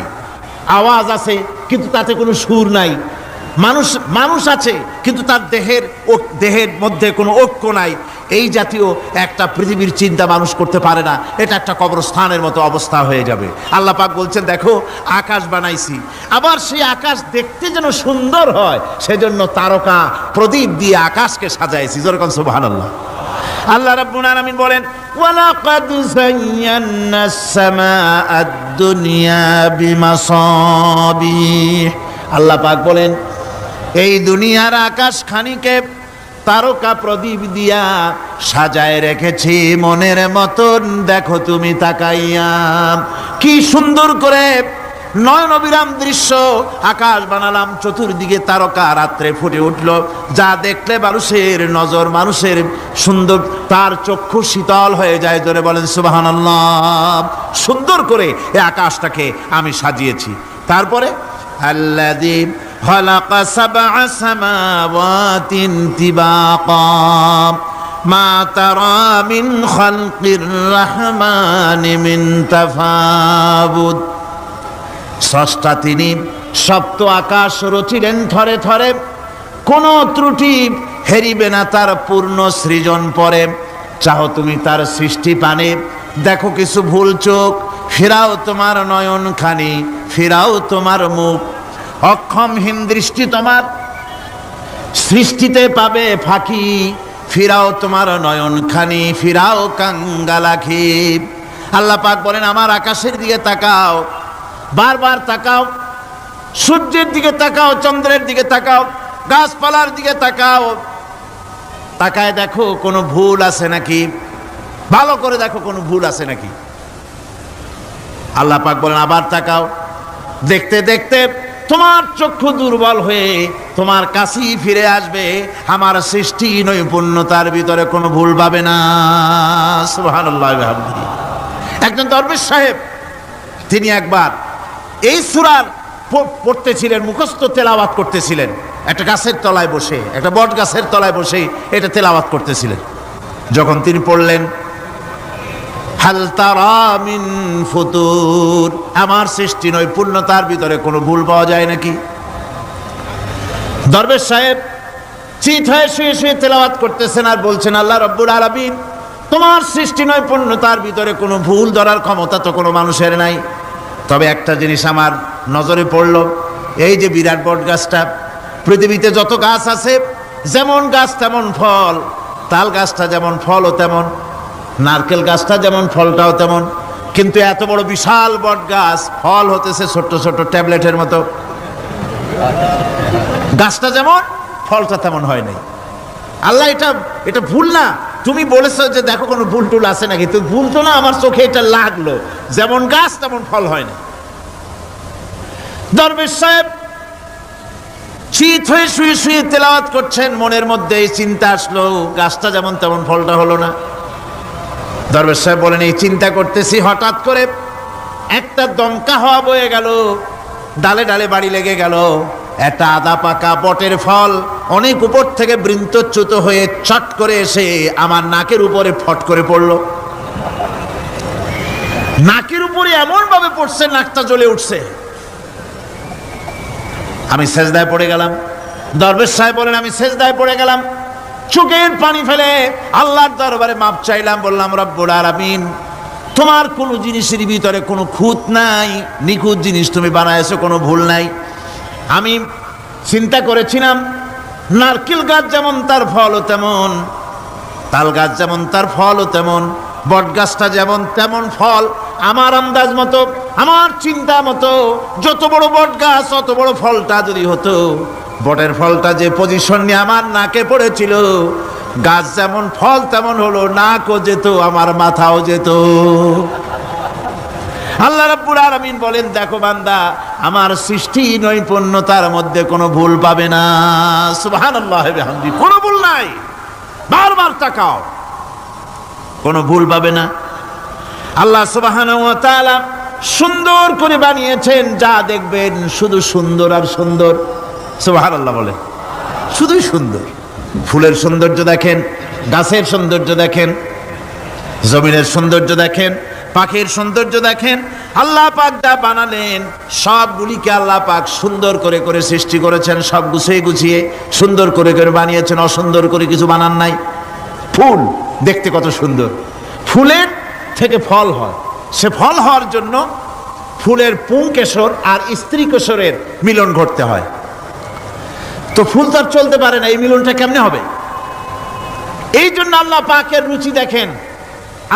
আওয়াজ আছে কিন্তু তাতে কোনো সুর নাই, মানুষ আছে কিন্তু তার দেহের মধ্যে কোনো ঐক্য নাই। এই জাতীয় একটা পৃথিবীর চিন্তা মানুষ করতে পারে না, এটা একটা কবরস্থানের মতো অবস্থা হয়ে যাবে। আল্লাহ পাক বলছেন দেখো আকাশ বানাইছি, আবার সেই আকাশ দেখতে যেন সুন্দর হয় সেজন্য তারকা প্রদীপ দিয়ে আকাশকে সাজাইছি। যেরকম সুবহানাল্লাহ। আল্লাহ রাব্বুল আলামিন বলেন ওয়ালাকাদ যায়্যানাস সামাআদ দুনিয়া বিমাসাবিহ। আল্লাহ পাক বলেন এই দুনিয়ার আকাশ খানিকে তারকা প্রদীপ দিয়া সাজায় রেখেছি মনের মতন, দেখো তুমি তাকাইয়া কি সুন্দর করে নয়নবিরাম দৃশ্য আকাশ বানালাম, চতুর্দিকে তারকা রাত্রে ফুটে উঠল, যা দেখলে মানুষের নজর, মানুষের সুন্দর, তার চক্ষু শীতল হয়ে যায়। জোরে বলেন সুবহানাল্লাহ। সুন্দর করে এই আকাশটাকে আমি সাজিয়েছি। তারপরে আল্লাযী খালাকা সাবআ সামাওয়াতিন তিবাকা মা তারা মিন খালকির রহমানি মিন তাফাবুত। স্রষ্টা তিনি সপ্ত আকাশ রচিলেন থরে থরে, কোনো ত্রুটি হেরিবে না তার পূর্ণ সৃজন পরে। চাহো তুমি তার সৃষ্টি পানে, দেখো কিছু ভুল চোখ, ফিরাও তোমার নয়ন খানি, ফিরাও তোমার মুখ, অক্ষমহীন দৃষ্টি তোমার সৃষ্টিতে পাবে ফাঁকি, ফিরাও তোমার নয়ন খানি, ফিরাও কাঙ্গালাখি। আল্লাহ পাক বলেন আমার আকাশের দিকে তাকাও, বারবার তাকাও, সূর্যের দিকে তাকাও, চন্দ্রের দিকে তাকাও, গাছপালার দিকে তাকাও, তাকায় দেখো কোনো ভুল আছে নাকি, ভালো করে দেখো কোনো ভুল আছে নাকি। আল্লাহ পাক বলেন আবার তাকাও, দেখতে দেখতে তোমার চক্ষু দুর্বল হয়ে তোমার কাছেই ফিরে আসবে। আমার সৃষ্টি নৈপুণ্যতার ভিতরে কোনো ভুল পাবে না। সুবহানাল্লাহ ওয়া বিহামদিহি। একজন দরবেশ সাহেব, তিনি একবার এই সূরার পড়তেছিলেন, মুখস্থ তেলাওয়াত করতেছিলেন, একটা গাছের তলায় বসে, একটা বট গাছের তলায় বসে এটা তেলাওয়াত করতেছিলেন। যখন তিনি পড়লেন হাল তারা মিন ফুতুর, আমার সৃষ্টি নৈপুণ্যতার ভিতরে কোনো ভুল পাওয়া যায় নাকি? দরবেশ সাহেব চিত হয়ে শুয়ে শুয়ে তেলাওয়াত করতেছেন আর বলছেন, আল্লাহ রাব্বুল আলামিন, তোমার সৃষ্টি নৈপুণ্যতার ভিতরে কোনো ভুল ধরার ক্ষমতা তো কোনো মানুষের নাই। তবে একটা জিনিস আমার নজরে পড়ল, এই যে বিরাট বট গাছটা, পৃথিবীতে যত গাছ আছে যেমন গাছ তেমন ফল, তাল গাছটা যেমন ফলও তেমন, নারকেল গাছটা যেমন ফলটাও তেমন, কিন্তু এত বড় বিশাল বট গাছ ফল হতেছে ছোট্ট ছোট্ট ট্যাবলেটের মতো। গাছটা যেমন ফলটা তেমন হয় নাই। আল্লাহ এটা ভুল না, তুমি বলেছো যে দেখো কোনো ভুল টুল আছে নাকি, তো ভুল তো না, আমার চোখে এটা লাগলো, যেমন গাছ তেমন ফল হয় না। দরবেশ সাহেব চিত হয়ে শুয়ে শুয়ে তেলাওয়াত করছেন, মনের মধ্যে এই চিন্তা আসলো, গাছটা যেমন তেমন ফলটা হলো না। দরবেশ সাহেব বলেন, এই চিন্তা করতেছি, হঠাৎ করে একটা দমকা হওয়া বয়ে গেল, ডালে ডালে বাড়ি লেগে গেল, একটা আদা পাকা বটের ফল অনেক উপর থেকে বৃন্তচ্যুত হয়ে চট করে এসে আমার নাকের উপরে ফট করে পড়লো। নাকের উপরে এমন ভাবে পড়ছে, নাকটা জ্বলে উঠছে। আমি সেজদায় পড়ে গেলাম। দরবেশ সাহেব বলেন, আমি সেজদায় পড়ে গেলাম, চোখের পানি ফেলে আল্লাহর দরবারে মাপ চাইলাম, বললাম, রব্বুল আলামিন, তোমার কোনো জিনিসের ভিতরে কোনো খুঁত নাই, নিখুঁত জিনিস তুমি বানাইছো, কোনো ভুল নাই। আমি চিন্তা করেছিলাম নারকেল গাছ যেমন তার ফলও তেমন, তাল গাছ যেমন তার ফলও তেমন, বট গাছটা যেমন তেমন ফল। আমার আন্দাজ মতো, আমার চিন্তা মতো, যত বড় বট গাছ অত বড় ফলটা যদি হতো, বটের ফলটা যে পজিশন নিয়ে আমার নাকে পড়েছিল, গাছ যেমন ফল তেমন হলো, নাকও যেত, আমার মাথাও যেত। আল্লাহ রাব্বুল আলামিন বলেন, দেখো বান্দা, আমার সৃষ্টি নৈপুণ্যতার মধ্যে কোনো ভুল পাবে না। সুবহানাল্লাহ ওয়া বিহামদিহি, কোনো ভুল নাই, বারবার তাকাও, কোনো ভুল পাবে না। আল্লাহ সুবহানাহু ওয়া তাআলা সুন্দর করে বানিয়েছেন, যা দেখবেন শুধু সুন্দর আর সুন্দর। সুবহানাল্লাহ বলে, শুধুই সুন্দর। ফুলের সৌন্দর্য দেখেন, গাছের সৌন্দর্য দেখেন, জমিনের সৌন্দর্য দেখেন, পাখির সৌন্দর্য দেখেন। আল্লাহ পাক যা বানালেন সবগুলিকে আল্লাহ পাক সুন্দর করে করে সৃষ্টি করেছেন, সব গুছিয়ে গুছিয়ে সুন্দর করে করে বানিয়েছেন, অসুন্দর করে কিছু বানান নাই। ফুল দেখতে কত সুন্দর, ফুলের থেকে ফল হয়, সে ফল হওয়ার জন্য ফুলের পুংকেশর আর স্ত্রী কেশরের মিলন ঘটতে হয়। তো ফুল তো আর চলতে পারে না, এই মিলনটা কেমনে হবে? এই জন্য আল্লাহ পাকের রুচি দেখেন,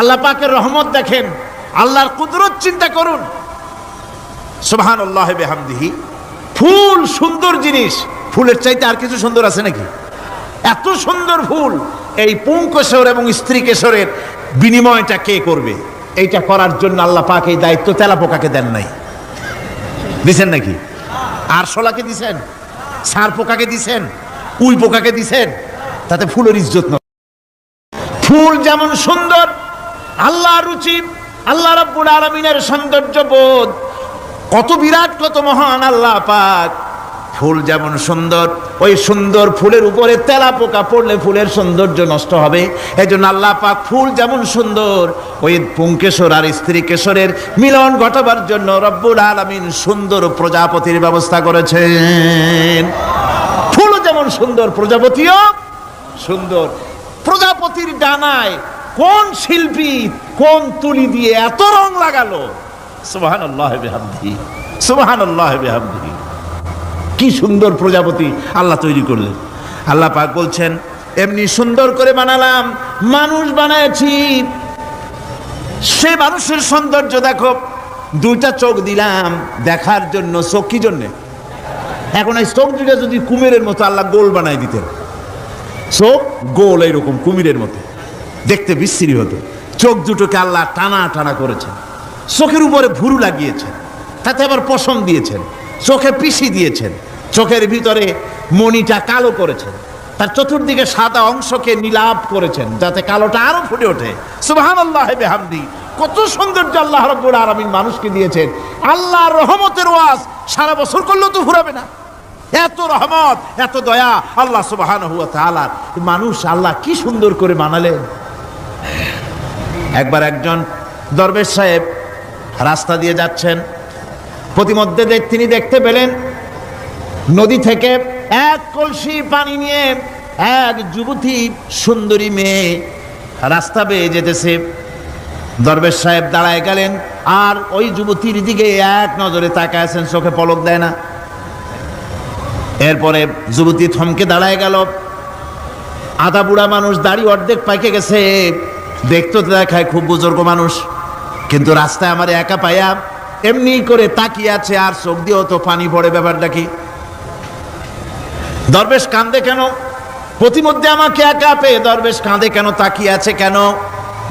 আল্লাহ পাকের রহমত দেখেন, আল্লাহর কুদরত চিন্তা করুন। সুবহানাল্লাহ ওয়া বিহামদিহি। ফুল সুন্দর জিনিস, ফুলের চাইতে আর কিছু সুন্দর আছে নাকি? এত সুন্দর ফুল, এই পুংকেশর এবং স্ত্রী কেশরের বিনিময়টা কে করবে? এইটা করার জন্য আল্লাহ পাক এই দায়িত্ব তেলাপোকাকে দেন নাই, দিছেন নাকি? আরশোলাকে দিছেন, সার পোকাকে দিছেন, উই পোকাকে দিছেন, তাতে ফুলের ইজ্জত নয়। ফুল যেমন সুন্দর, আল্লাহর রুচি, আল্লাহ রাব্বুল আলামিনের সৌন্দর্য বোধ কত বিরাট, কত মহান আল্লাহ পাক। ফুল যেমন সুন্দর, ওই সুন্দর ফুলের উপরে তেলাপোকা পড়লে ফুলের সৌন্দর্য নষ্ট হবে। এই জন্য আল্লাহ পাক ফুল যেমন সুন্দর, ওই পুংকেশর আর স্ত্রী কেশরের মিলন ঘটাবার জন্য রব্বুল আলামিন সুন্দর প্রজাপতির ব্যবস্থা করেছেন। ফুল যেমন সুন্দর, প্রজাপতিও সুন্দর। প্রজাপতির ডানায় কোন শিল্পী কোন তুলি দিয়ে এত রং লাগালো? সুবহানাল্লাহ ওয়া বিহামদিহি, সুবহানাল্লাহ ওয়া বিহামদিহি। কি সুন্দর প্রজাপতি আল্লাহ তৈরি করলেন। আল্লাহ পাক বলছেন, এমনি সুন্দর করে বানালাম, মানুষ বানাইছি, সে মানুষের সৌন্দর্য দেখো। দুইটা চোখ দিলাম দেখার জন্য। চোখ কি জন্যে? এখন এই চোখ দুটা যদি কুমিরের মতো আল্লাহ গোল বানাই দিতেন, চোখ গোল এইরকম কুমিরের মতো, দেখতে বিশ্রী হতো। চোখ দুটোকে আল্লাহ টানা টানা করেছেন, চোখের উপরে ভুরু লাগিয়েছেন, তাতে আবার পশম দিয়েছেন, চোখে পিসি দিয়েছেন, চোখের ভিতরে মণিটা কালো করেছেন, তার চতুর্দিকে সাদা অংশকে নীলাভ করেছেন যাতে কালোটা আরো ফুটে ওঠে। সুবহানাল্লাহ বিহামদি। কত সৌন্দর্য আল্লাহ রাব্বুল আলামিন মানুষকে দিয়েছেন। আল্লাহর রহমতের ওয়াজ সারা বছর করলেও তো ফুরাবে না, এত রহমত, এত দয়া আল্লাহ সুবহানাহু ওয়া তাআলা। মানুষ আল্লাহ কি সুন্দর করে বানালেন। একবার একজন দরবেশ সাহেব রাস্তা দিয়ে যাচ্ছেন, প্রতিমধ্যে তিনি দেখতে পেলেন নদী থেকে এক কলসি পানি নিয়ে এক যুবতী সুন্দরী মেয়ে রাস্তা বেয়ে যেতেছে। দরবেশ সাহেব দাঁড়ায় গেলেন আর ওই যুবতীর দিকে এক নজরে তাকায় আছেন, চোখে পলক দেয় না। এরপরে যুবতী থমকে দাঁড়ায় গেল। আধা বুড়া মানুষ, দাড়ি অর্ধেক পাইকে গেছে, দেখতে তো দেখায় খুব বুজুর্গ মানুষ, কিন্তু রাস্তায় আমার একা পাইয়া এমনি করে তাকিয়ে আছে আর চোখ দিয়েও তো পানি পড়ে। ব্যাপারটা কি? দরবেশ কাঁদে কেন? প্রতিমধ্যে আমাকে একা পেয়ে দরবেশ কাঁদে কেন, তাকিয়ে আছে কেন?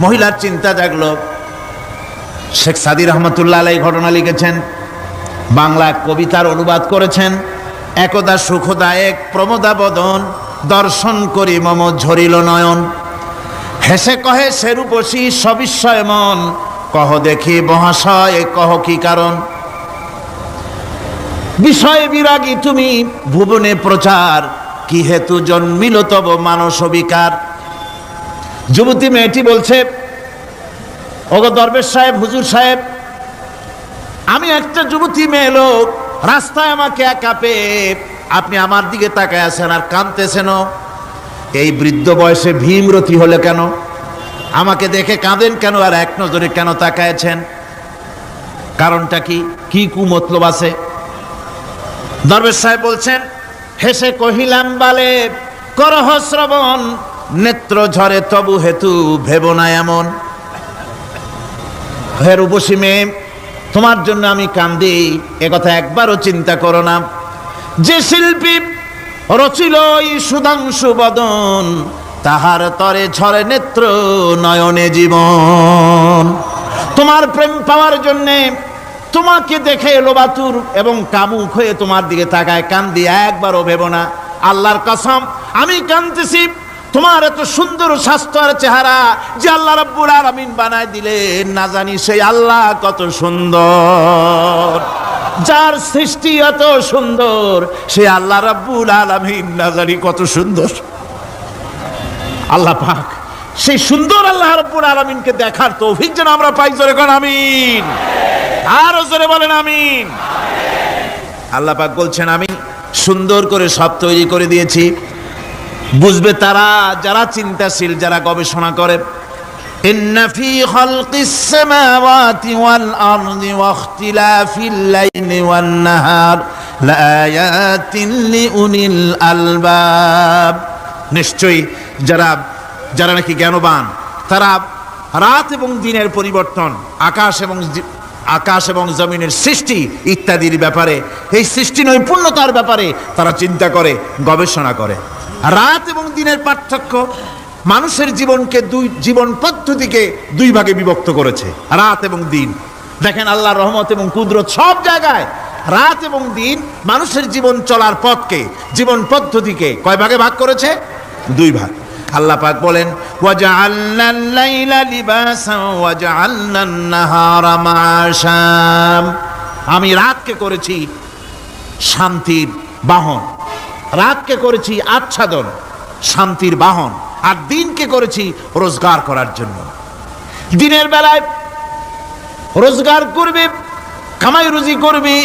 মহিলার চিন্তা জাগলো। শেখ সাদি রহমতুল্লাহ আলাইহি ঘটনা লিখেছেন, বাংলা কবিতার অনুবাদ করেছেন। একদা সুখদায়ক প্রমোদা বদন, দর্শন করি মম ঝরিল নয়ন। হেসে কহে সেরূপসী সবিস্ময় মন, কহ দেখি মহাশয় কহ কি কারণ। বিষয় বিরাগী তুমি ভুবনে প্রচার, কি হেতু জন্মিল তব মানস বিকার। যুবতী মেয়েটি বলছে, ওগো দরবেশ সাহেব, হুজুর সাহেব, আমি একটা যুবতী মেয়ে লোক, রাস্তায় আমাকে একা পেয়ে আপনি আমার দিকে তাকায় আছেন আর কাঁদতেছেন। এই বৃদ্ধ বয়সে ভীমরতি হলে কেন? আমাকে দেখে কাঁদেন কেন আর এক নজরে কেন তাকায়ছেন? কারণটা কি? কি কুমতলব আছে? দরবেশ সাহেব বলছেন, হেসে কহিলাম বালে করহ শ্রবণ, নেত্র ঝরে তবু হেতু ভেব না এমন। হে রূপসী মেয়ে, তোমার জন্য আমি কান্দি, একথা একবারও চিন্তা করো না। যে শিল্পী রচিল এই সুধাংশু বদন, তাহার তরে ঝরে নেত্র নয়নে জীবন। তোমার প্রেম পাওয়ার জন্যে তোমাকে দেখে লোবাতুর এবং কামুক হয়ে তোমার দিকে তাকায় কান্দি, একবারও ভেব না। আল্লাহর কসম আমি কাঁদতেছি, তোমার এত সুন্দর স্বাস্থ্য আর চেহারা যে আল্লাহ রাব্বুল আলামিন বানায় দিলেন, না জানি সেই আল্লাহ কত সুন্দর। যার সৃষ্টি এত সুন্দর সে আল্লাহ রাব্বুল আলামিন না জানি কত সুন্দর। আল্লাহ পাক সেই সুন্দর আল্লাহ রাব্বুল আলামিনকে দেখার তৌফিক যেন আমরা পাই। জোরে কোন আমিন, আরো জোরে বলেন আমিন। আল্লাহ পাক বলছেন, আমি সুন্দর করে সব তৈরি করে দিয়েছি। বুঝবে তারা যারা চিন্তাশীল, যারা গবেষণা করে। ইন্না ফি খালকিস সামাওয়াতি ওয়াল আরদি ওয়া ইখতিলাফিল লাইলি ওয়ান নাহার লাআয়াতিন লিউলিল আলবাব। নিশ্চয়ই যারা নাকি জ্ঞানবান, তারা রাত এবং দিনের পরিবর্তন, আকাশ এবং জমিনের সৃষ্টি ইত্যাদির ব্যাপারে, এই সৃষ্টি নৈপুণ্যতার ব্যাপারে তারা চিন্তা করে, গবেষণা করে। রাত এবং দিনের পার্থক্য মানুষের জীবনকে জীবন পদ্ধতিকে দুই ভাগে বিভক্ত করেছে, রাত এবং দিন। দেখেন আল্লাহর রহমত এবং কুদরত সব জায়গায়। রাত এবং দিন মানুষের জীবন চলার পথকে, জীবন পদ্ধতিকে কয় ভাগে ভাগ করেছে? দুই ভাগ। আল্লাহ পাক বলেন, ওয়াজআলনাল লাইলা লিবাসান ওয়াজআলনান নাহারা মাআশা। আমি রাতকে করেছি শান্তির বাহন, রাতকে করেছি আচ্ছাদন, শান্তির বাহন, আর দিনকে করেছি রোজগার করার জন্য। দিনের বেলায় রোজগার করবে, কামাই রুজি করবে,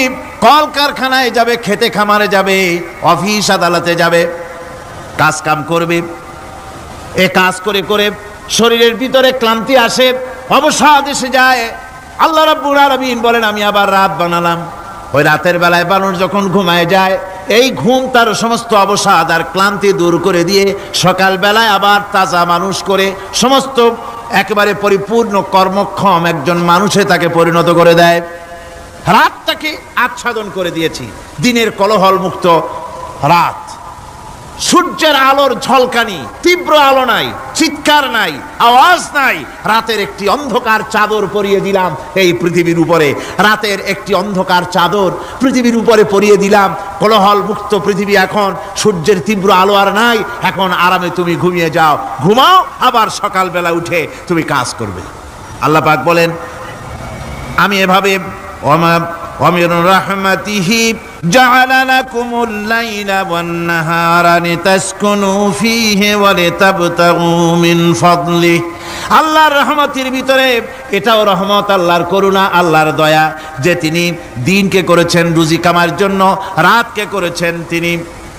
কল কারখানায় যাবে, খেতে খামারে যাবে, অফিস আদালতে যাবে, কাজ কাম করবে। এ কাজ করে করে শরীরের ভিতরে ক্লান্তি আসে, অবসাদ এসে যায়। আল্লাহ রাব্বুল আলামিন বলেন, আমি আবার রাত বানালাম। ওই রাতের বেলায় মানুষ যখন ঘুমায় যায়, এই ঘুম তার সমস্ত অবসাদ আর ক্লান্তি দূর করে দিয়ে সকাল বেলায় আবার তাজা মানুষ করে সমস্ত একেবারে পরিপূর্ণ কর্মক্ষম একজন মানুষে তাকে পরিণত করে দেয়। রাতটাকে আচ্ছাদন করে দিয়েছি, দিনের কোলাহল মুক্ত রাত। সূর্যের আলোর ঝলকানি, তীব্র আলো নাই, চিৎকার নাই, আওয়াজ নাই। রাতের একটি অন্ধকার চাদর পরিয়ে দিলাম এই পৃথিবীর উপরে, রাতের একটি অন্ধকার চাদর পৃথিবীর উপরে পরিয়ে দিলাম। কোলাহল মুক্ত পৃথিবী, এখন সূর্যের তীব্র আলো আর নাই, এখন আরামে তুমি ঘুমিয়ে যাও, ঘুমাও, আবার সকালবেলা উঠে তুমি কাজ করবে। আল্লাহ পাক বলেন, আমি এভাবে ومن رحمته جعل لكم الليل والنهار لتسكنوا فيه ولتبتغوا من فضله। আল্লাহর রহমতের ভিতরে এটাও রহমত, আল্লাহর করুণা, আল্লাহর দয়া, যে তিনি দিনকে করেছেন রুজি কামার জন্য, রাতকে করেছেন তিনি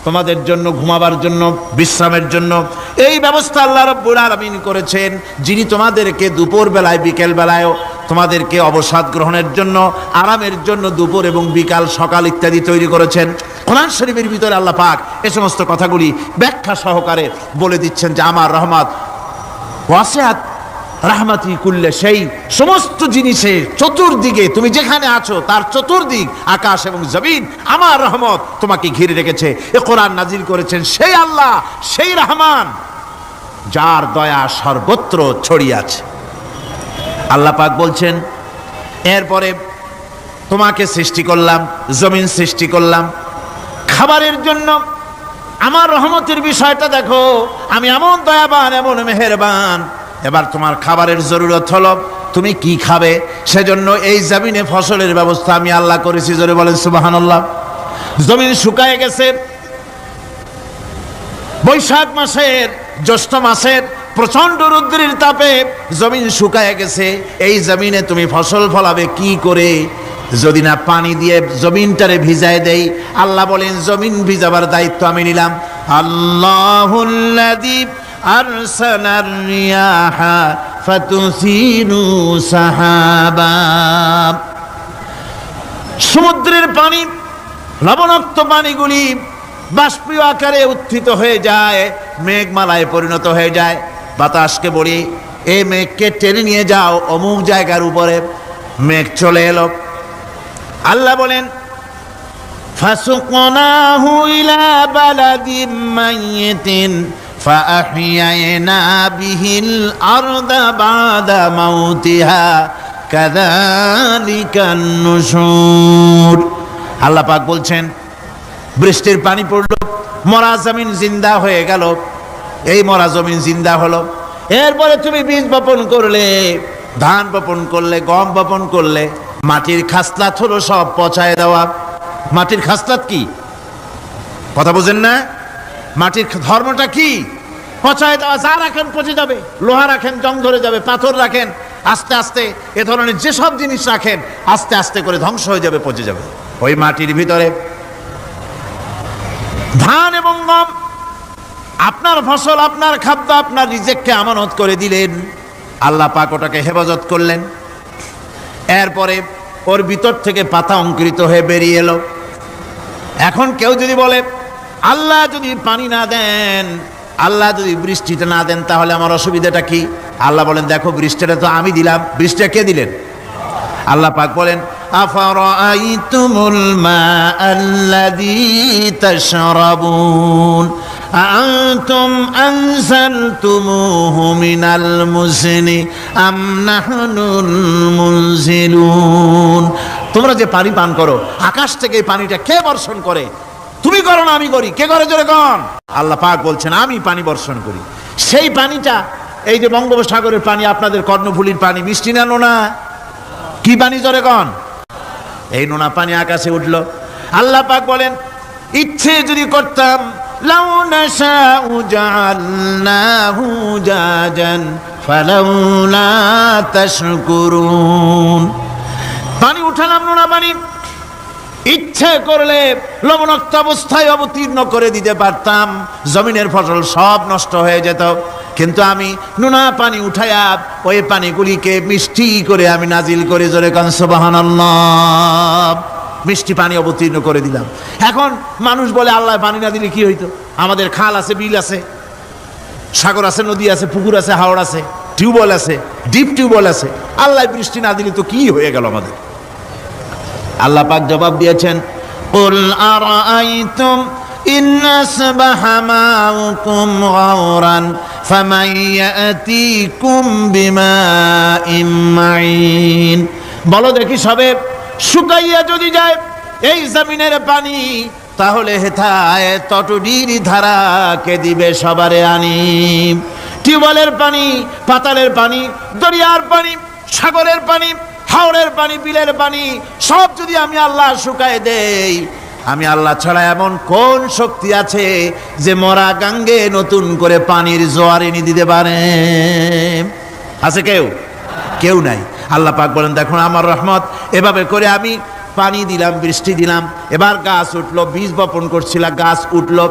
তোমাদের জন্য ঘুমাবার জন্য, বিশ্রামের জন্য। এই ব্যবস্থা আল্লাহ রাব্বুল আলামিন করেছেন, যিনি তোমাদেরকে দুপুর বেলায় বিকেল বেলায়ও তোমাদেরকে অবসাদ গ্রহণের জন্য, আরামের জন্য দুপুর এবং বিকাল, সকাল ইত্যাদি তৈরি করেছেন। কোরআন শরীফের ভিতরে আল্লাহ পাক এ সমস্ত কথাগুলি ব্যাখ্যা সহকারে বলে দিচ্ছেন যে আমার রহমত ওয়াসিআত রাহমাতি কুল্লে, সেই সমস্ত জিনিসের চতুর্দিকে, তুমি যেখানে আছো তার চতুর্দিক, আকাশ এবং জমিন, আমার রহমত তোমাকে ঘিরে রেখেছে। এ কোরআন নাজিল করেছেন সেই আল্লাহ, সেই রহমান, যার দয়া সর্বত্র ছড়িয়ে আছে। আল্লাহ পাক বলছেন, এরপরে তোমাকে সৃষ্টি করলাম, জমিন সৃষ্টি করলাম খাবারের জন্য। আমার রহমতের বিষয়টা দেখো, আমি এমন দয়াবান, এমন মেহেরবান। এবার তোমার খাবারের জরুরত হলো, তুমি কি খাবে? সেজন্য এই জমিনে ফসলের ব্যবস্থা আমি আল্লাহ করেছি। জোরে বলেন সুবহানাল্লাহ। জমিন শুকায় গেছে, বৈশাখ মাসের, জ্যৈষ্ঠ মাসের প্রচন্ড রৌদ্রের তাপে জমিন শুকায় গেছে। এই জমিনে তুমি ফসল ফলাবে কি করে যদি না পানি দিয়ে জমিনটারে ভিজায় দেই? আল্লাহ বলেন, জমিন ভিজাবার দায়িত্ব আমি নিলাম। আল্লাহুল্লাযী আরসালার রিয়াহা ফাতুসিরু সাহাবা। সমুদ্রের পানি, লবণাক্ত পানিগুলি বাষ্পীয় আকারে উত্থিত হয়ে যায়, মেঘমালায় পরিণত হয়ে যায়। বাতাসকে বলি, এই মেঘকে টেনে নিয়ে যাও অমুক জায়গার উপরে। মেঘ চলে এলো। আল্লাহ বলেন, ফাসুকনাহু ইলা বালাদিম মাইয়িতিন ফাআহইয়ানা বিহিল আরদা বাদা মাউতিহা কাযালিকান নুশুর। আল্লাহ পাক বলছেন, বৃষ্টির পানি পড়লো, মরা জমিন জিন্দা হয়ে গেল। এই মরা জমিন জিন্দা হলো। এরপরে তুমি বীজ বপন করলে, ধান বপন করলে, গম বপন করলে, মাটির খাসলাত হলো সব পচায় দেওয়া। মাটির খাসলাত কি? কথা বোঝেন না? মাটির ধর্মটা কি? পচায় দেওয়া। যা রাখেন পচে যাবে, লোহা রাখেন জং ধরে যাবে, পাথর রাখেন আস্তে আস্তে, এ ধরনের যেসব জিনিস রাখেন আস্তে আস্তে করে ধ্বংস হয়ে যাবে, পচে যাবে। ওই মাটির ভিতরে ধান এবং গম, আপনার ফসল, আপনার খাদ্য, আপনার রিজেককে আমানত করে দিলেন। আল্লাহ পাক ওটাকে হেফাজত করলেন। এরপরে ওর ভিতর থেকে পাতা অঙ্কুরিত হয়ে বেরিয়ে এলো। এখন কেউ যদি বলে, আল্লাহ যদি পানি না দেন, আল্লাহ যদি বৃষ্টিটা না দেন, তাহলে আমার অসুবিধাটা কি? আল্লাহ বলেন, দেখো বৃষ্টিটা তো আমি দিলাম। বৃষ্টিটা কে দিলেন? আল্লাহ পাক বলেন, আফারাআইতুমুল মাআল্লাযী তাশরাবুন আআনতুম আনজালতুমুহু মিনাল মুজনি আম নাহনুল মুনজিলুন। তোমরা যে পানি পান করো, আকাশ থেকে এই পানিটা কে বর্ষণ করে? তুমি করো না আমি করি? কে করে জোরে কন? আল্লাহ পাক বলছেন, আমি পানি বর্ষণ করি। সেই পানিটা, এই যে বঙ্গোপসাগরের পানি, আপনাদের কর্ণফুলীর পানি, মিষ্টি না নোনা? কি পানি জোরে কন? এই নোনা পানি আকাশে উঠলো। আল্লাহ পাক বলেন, ইচ্ছে যদি করতাম, লাউ নাশাউ জাআলনাহু জাজান ফালাউলা তাশকুরুন। পানি উঠালাম, নোনা পানি, ইচ্ছে করলে লবণাক্ত অবস্থায় অবতীর্ণ করে দিতে পারতাম, জমিনের ফসল সব নষ্ট হয়ে যেত। কিন্তু আমি নোনা পানি উঠায়া ওই পানিগুলিকে মিষ্টি করে আমি নাজিল করে, জোরে কান সুবহানাল্লাহ, মিষ্টি পানি অবতীর্ণ করে দিলাম। এখন মানুষ বলে, আল্লাহ পানি না দিলে কি হইতো? আমাদের খাল আছে, বিল আছে, সাগর আছে, নদী আছে, পুকুর আছে, হাওড় আছে, টিউবওয়েল আছে, ডিপ টিউবওয়েল আছে। আল্লাহ বৃষ্টি না দিলে তো কি হয়ে গেল আমাদের? আল্লাহ পাক জবাব দিয়েছেন, কুল আরাআইতুম ইন আসবাহা মাউকুম গাওরান ফামান ইয়াতিকুম বিমাইম মাইন। বলো দেখি সবে শুকাইয়া যদি যায় এই জমিনের পানি, তাহলে হেথায় তটুডির ধারা কে দিবে সবারে আনি। টিউবওয়েলের পানি, পাতালের পানি, দরিয়ার পানি, সাগরের পানি, হাওড়ের পানি, বিলের পানি সব যদি আমি আল্লাহ শুকায় দেই, আমি আল্লাহ ছাড়া এমন কোন শক্তি আছে যে মরা গাঙ্গে নতুন করে পানির জোয়ার এনে দিতে পারে? আছে কেউ? কেউ নাই। আল্লাহ পাক বলেন দেখুন আমার রহমত, এভাবে করে আমি পানি দিলাম, বৃষ্টি দিলাম, এবার গাছ উঠলো, বীজ বপন করছিলাম, গাছ উঠলো।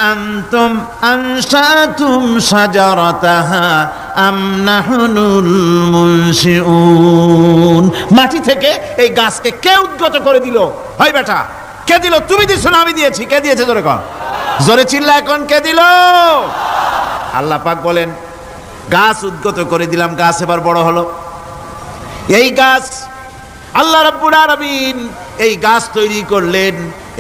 আনতুম আনশাতুম শাজারাতাহা আম নাহনুল মুনশিউন। মাটি থেকে এই গাছকে কে উদ্গত করে দিল? হয় বেটা, কে দিল? তুমি দিছো না আমি দিয়েছি? কে দিয়েছে? জোরে কন, জোরে চিল্লা এখন, কে দিল? আল্লাহ পাক বলেন গাছ উদ্গত করে দিলাম, গাছ এবার বড় হলো। এই গাছ আল্লাহ রাব্বুল আলামিন এই গাছ তৈরি করলেন।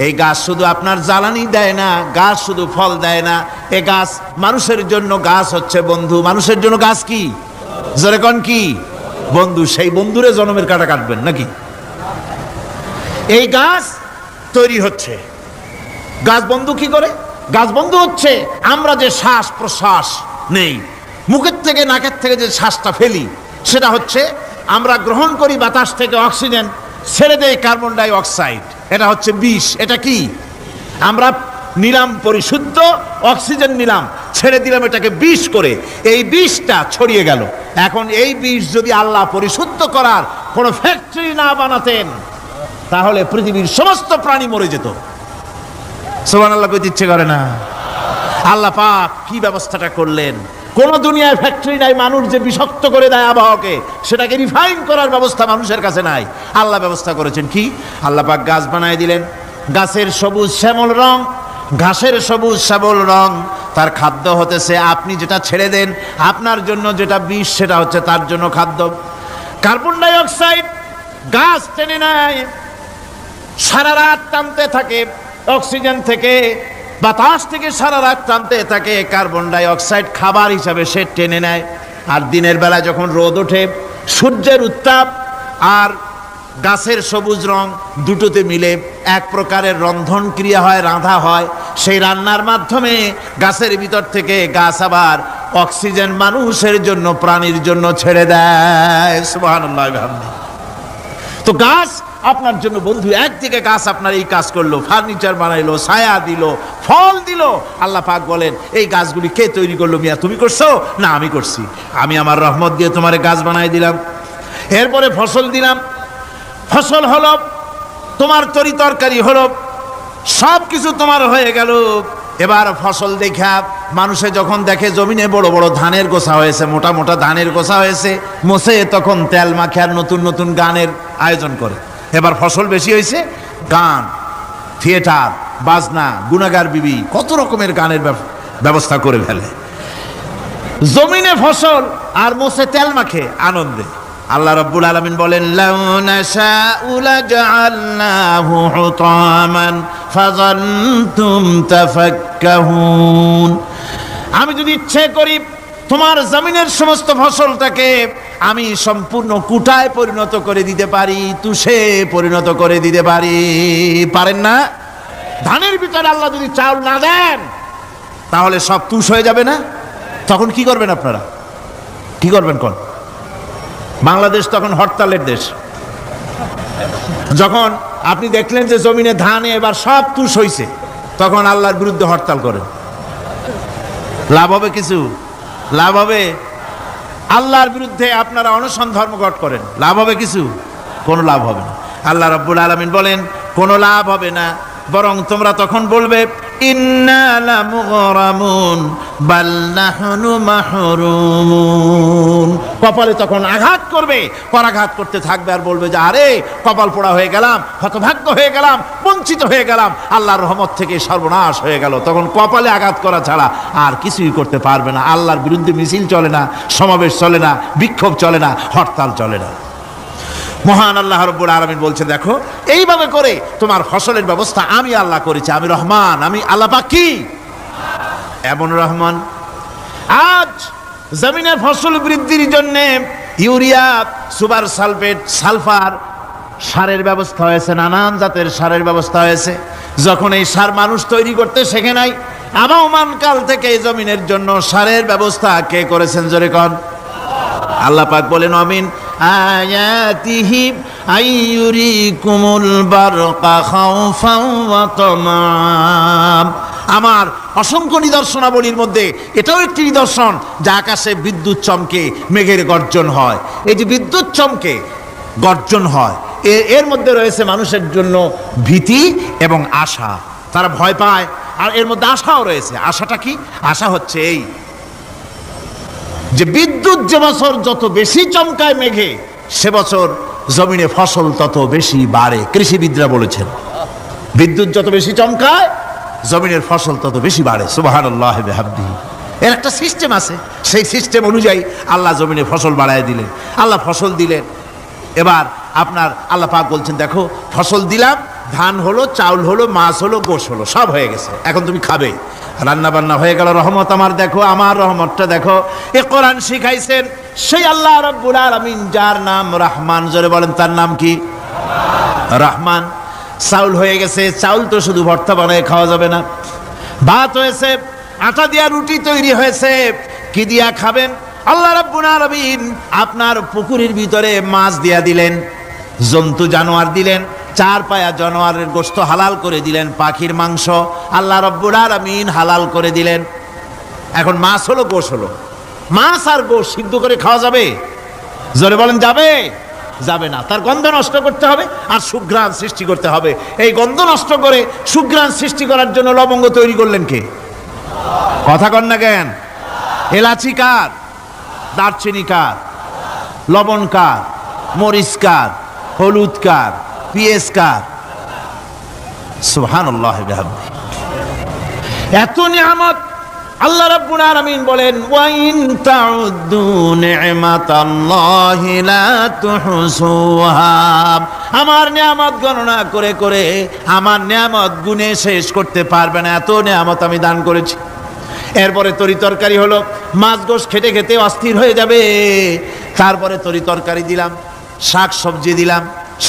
এই গাছ শুধু আপনার জ্বালানি দেয় না, গাছ শুধু ফল দেয় না, এই গাছ মানুষের জন্য, গাছ হচ্ছে বন্ধু। মানুষের জন্য গাছ কি? জোরে কোন কি? বন্ধু। সেই বন্ধুরে জন্মের কাটা কাটবেন নাকি? এই গাছ তৈরি হচ্ছে। গাছ বন্ধু কি করে? গাছ বন্ধু হচ্ছে আমরা যে শ্বাস প্রশ্বাস নেই, মুখের থেকে নাকের থেকে যে শ্বাসটা ফেলি, সেটা হচ্ছে আমরা গ্রহণ করি বাতাস থেকে অক্সিজেন, ছেড়ে দেয় কার্বন ডাই অক্সাইড। এটা হচ্ছে বিষ। এটা কি? আমরা নিলাম পরিশুদ্ধ অক্সিজেন, নিলাম, ছেড়ে দিলাম এটাকে বিষ করে, এই বিষটা ছড়িয়ে গেল। এখন এই বিষ যদি আল্লাহ পরিশুদ্ধ করার কোনো ফ্যাক্টরি না বানাতেন, তাহলে পৃথিবীর সমস্ত প্রাণী মরে যেত। সুবহানাল্লাহ কইতে ইচ্ছে করে না? আল্লাহ পাক কি ব্যবস্থাটা করলেন! কোন দুনিয়ায় ফ্যাক্টরি নাই, মানুষ যে বিষাক্ত করে দেয় আবহাওয়াকে, সেটাকে রিফাইন করার ব্যবস্থা মানুষের কাছে নাই। আল্লাহ ব্যবস্থা করেছেন কি? আল্লাহ পাক গাছ বানায় দিলেন, গাছের সবুজ শ্যামল রং, ঘাসের সবুজ শ্যামল রং, তার খাদ্য হতেছে আপনি যেটা ছেড়ে দেন, আপনার জন্য যেটা বিষ সেটা হচ্ছে তার জন্য খাদ্য। কার্বন ডাই অক্সাইড গাছ টেনে নেয়, সারা রাত টানতে থাকে অক্সিজেন থেকে, বাতাস থেকে সারা রাত টানতে থাকে কার্বন ডাই অক্সাইড, খাবার হিসাবে সে টেনে নেয়। আর দিনের বেলা যখন রোদ ওঠে, সূর্যের উত্তাপ আর গাছের সবুজ রং দুটোতে মিলে এক প্রকারের রন্ধন ক্রিয়া হয়, রাঁধা হয়। সেই রান্নার মাধ্যমে গাছের ভিতর থেকে গাছ আবার অক্সিজেন মানুষের জন্য, প্রাণীর জন্য ছেড়ে দেয়। সুবহানাল্লাহ। তো গাছ আপনার জন্য বন্ধু। একদিকে গাছ আপনার এই কাজ করলো, ফার্নিচার বানাইলো, ছায়া দিল, ফল দিল। আল্লাহ পাক বলেন এই গাছগুলি কে তৈরি করলো? মিয়া তুমি করছো না আমি করছি? আমি আমার রহমত দিয়ে তোমারে গাছ বানাই দিলাম। এরপরে ফসল দিলাম, ফসল হলো, তোমার তরি তরকারি হলো, সব কিছু তোমার হয়ে গেল। এবার ফসল দেখা মানুষে যখন দেখে জমিনে বড় বড় ধানের গোছা হয়েছে, মোটা মোটা ধানের গোছা হয়েছে, মোছে তখন তেল মাখে আর নতুন নতুন গানের আয়োজন করে। এবার ফসল বেশি হয়েছে, গান, থিয়েটার, বাজনা, গুনাগার বিবি, কত রকমের গানের ব্যবস্থা করে ফেলে। জমিনে ফসল আর মোছে তেল মাখে আনন্দে। আল্লাহ রাব্বুল আলামিন বলেন লাউ নাশাউ লাজআলনাহু হুতামান ফাযান্তুম তাফাক্কাহুন। আমি যদি ইচ্ছে করি তোমার জমিনের সমস্ত ফসলটাকে আমি সম্পূর্ণ কুটায় পরিণত করে দিতে পারি, তুষে পরিণত করে দিতে পারি। পারেন না? ধানের ভিতরে আল্লাহ যদি চাউল না দেন, তাহলে সব তুষ হয়ে যাবে না? তখন কি করবেন আপনারা? কি করবেন কোন? বাংলাদেশ তখন হরতালের দেশ। যখন আপনি দেখলেন যে জমিনে ধানে এবার সব তুষ হইছে, তখন আল্লাহর বিরুদ্ধে হরতাল করেন। লাভ হবে কিছু? লাভ হবে? আল্লাহর বিরুদ্ধে আপনারা অনশন ধর্মঘট করেন, লাভ হবে কিছু? কোনো লাভ হবে না। আল্লাহ রাব্বুল আলামিন বলেন কোনো লাভ হবে না, বরং তোমরা তখন বলবে ইন্না লামুগরামুন বাল নাহনু মাহরুমুন। কপালে তখন আঘাত করবে, পরাঘাত করতে থাকবে আর বলবে যে আরে কপাল পোড়া হয়ে গেলাম, হতভাগ্য হয়ে গেলাম, বঞ্চিত হয়ে গেলাম, আল্লাহর রহমত থেকে সর্বনাশ হয়ে গেল। তখন কপালে আঘাত করা ছাড়া আর কিছুই করতে পারবে না। আল্লাহর বিরুদ্ধে মিছিল চলে না, সমাবেশ চলে না, বিক্ষোভ চলে না, হরতাল চলে না। মহান আল্লাহ রাব্বুল আলামিন বলছে, দেখো এইভাবে করে তোমার ফসলের ব্যবস্থা আমি আল্লাহ করেছি। আমি রহমান, আমি আল্লাহ পাক কি এমন রহমান। আজ জমিনে ফসল বৃদ্ধির জন্য ইউরিয়া, সুপার সালফেট, সালফার সারের ব্যবস্থা হয়েছে, নানান জাতের সারের ব্যবস্থা হয়েছে। যখন এই সার মানুষ তৈরি করতে শেখে নাই, আবহমান কাল থেকে এই জমিনের জন্য সারের ব্যবস্থা কে করেছেন? জোরে কোন। আল্লাহ পাক বলেন, আমিন আয়াতিহি আইয়ুরিকুমুল বারকা খাউফাও ওয়া তামাম। আমার অসংখ্য নিদর্শনাবলীর মধ্যে এটাও একটি নিদর্শন, যা আকাশে বিদ্যুৎ চমকে মেঘের গর্জন হয়। এই যে বিদ্যুৎ চমকে গর্জন হয়, এর মধ্যে রয়েছে মানুষের জন্য ভীতি এবং আশা। তারা ভয় পায়, আর এর মধ্যে আশাও রয়েছে। আশাটা কি? আশা হচ্ছে এই যে বিদ্যুৎ যে বছর যত বেশি চমকায় মেঘে, সে বছর জমিনে ফসল তত বেশি বাড়ে। কৃষিবিদরা বলেছেন, বিদ্যুৎ যত বেশি চমকায় জমিনের ফসল তত বেশি বাড়ে। সুবহানাল্লাহি ওয়া বিহামদিহি। এর একটা সিস্টেম আছে, সেই সিস্টেম অনুযায়ী আল্লাহ জমিনে ফসল বাড়ায় দিলেন, আল্লাহ ফসল দিলেন। এবার আপনার আল্লাহ পাক বলছেন, দেখো ফসল দিলাম, ধান হলো, চাউল হলো, মাছ হলো, গোশ হলো, সব হয়ে গেছে, এখন তুমি খাবে। রান্না বান্না হয়ে গেল, রহমত আমার দেখো, আমার রহমতটা দেখো। এ কোরআন শিখাইছেন সেই আল্লাহ রাব্বুল আলামিন, যার নাম রহমান। জোরে বলেন, তার নাম কি? রহমান। চাউল হয়ে গেছে, চাউল তো শুধু ভর্তা বানায় খাওয়া যাবে না, ভাত হয়েছে, আটা দিয়া রুটি তৈরি হয়েছে, কি দিয়া খাবেন? আল্লাহ রাব্বুল আলামিন আপনার পুকুরের ভিতরে মাছ দিয়া দিলেন, জন্তু জানোয়ার দিলেন, চার পায়া জানোয়ারের গোশত হালাল করে দিলেন, পাখির মাংস আল্লাহ রাব্বুল আলামিন হালাল করে দিলেন। এখন মাছ হলো, গোশ হলো, মাছ আর গোশ সিদ্ধ করে খাওয়া যাবে? জোরে বলেন, যাবে? যাবে না। তার গন্ধ নষ্ট করতে হবে আর সুঘ্রাণ সৃষ্টি করতে হবে। এই গন্ধ নষ্ট করে সুঘ্রাণ সৃষ্টি করার জন্য লবঙ্গ তৈরি করলেন কে? কথা কন না কেন? এলাচি কার? দারচিনি কার? লবণ কার? মরিচ কার? হলুদ কার? পেঁয়াজ কার? সুবহানাল্লাহি ওয়া বিহামদিহি। এত নিয়ামত আল্লাহ রাব্বুল আলামিন বলেন, ওয়া ইন তাউদ্দু নি'মাতাল্লাহি লা তুহসুহা। আমার নিয়ামত গণনা করে করে আমার নিয়ামত গুণে শেষ করতে পারবে না, এত নিয়ামত আমি দান করেছি। এরপরে তরি তরকারি হলো, মাছ গোশ খেতে খেতে অস্থির হয়ে যাবে, তারপরে তরি তরকারি দিলাম, শাক সবজি দিলাম,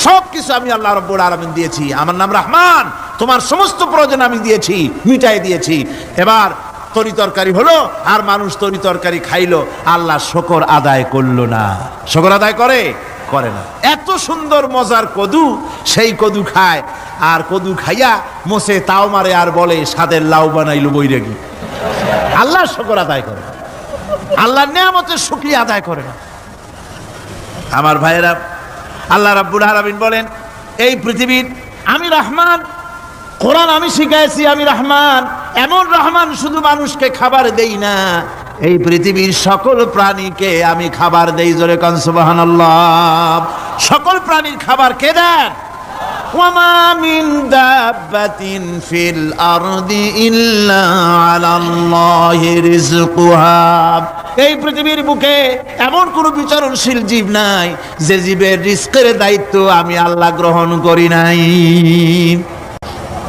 সব কিছু আমি আল্লাহ রাব্বুল আলামিন দিয়েছি। আমার নাম রহমান, তোমার সমস্ত প্রয়োজন আমি দিয়েছি, মিটাই দিয়েছি। এবার তরি তরকারি হলো, আর মানুষ তরি তরকারি খাইলো, আল্লাহ শুকর আদায় করলো না। শুকর আদায় করে? করে না। এত সুন্দর মজার কদু, সেই কদু খায়, আর কদু খাইয়া মোসে তাও মারে, আর বলে স্বাদের লাউ বানাইলো বৈরাগী। আল্লাহ শুকর আদায় করে, আল্লাহর নিয়ামতের শুকরিয়া আদায় করে না। আমার ভাইয়েরা, আল্লাহ রাব্বুল আলামিন বলেন, এই পৃথিবীর আমি রহমান, কোরআন আমি শিখাইছি আমি রহমান। এমন রহমান, শুধু মানুষকে খাবার দেই না, এই পৃথিবীর সকল প্রাণীকে আমি খাবার দেই। জোরে কান সুবহানাল্লাহ। সকল প্রাণীর খাবার কে দেন? ওয়ামা মিন দাব্বাতিন ফিল আরদি ইল্লা আলাল্লাহি রিজকুহা। এই পৃথিবীর বুকে এমন কোন বিচরণশীল জীব নাই যে জীবের রিজকের দায়িত্ব আমি আল্লাহ গ্রহণ করি নাই।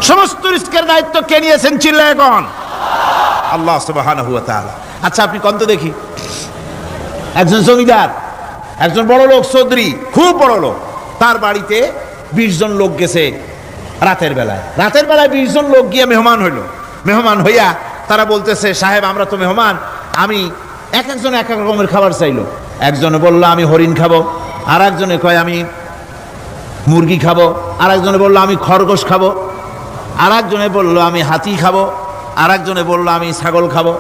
সমস্ত রিজকের দায়িত্ব কে নিয়েছেন? চিল্লায় এখন আল্লাহ সুবহানাহু ওয়া তাআলা। আচ্ছা আপনি কোন তো দেখি, একজন জমিদার, একজন বড় লোক, চৌধুরী, খুব বড় লোক, তার বাড়িতে 20 জন লোক গেছে রাতের বেলায়। রাতের বেলায় 20 জন লোক গিয়ে মেহমান হইল। মেহমান হইয়া তারা বলতেছে, সাহেব আমরা তো মেহমান, আমি এক একজন এক এক রকমের খাবার চাইলো। একজনে বলল আমি হরিণ খাবো, আর একজনে কয় আমি মুরগি খাবো, আর একজনে বললো আমি খরগোশ খাবো, আর একজনে বললো আমি হাতি খাবো, আর একজনে বললো আমি ছাগল খাবো।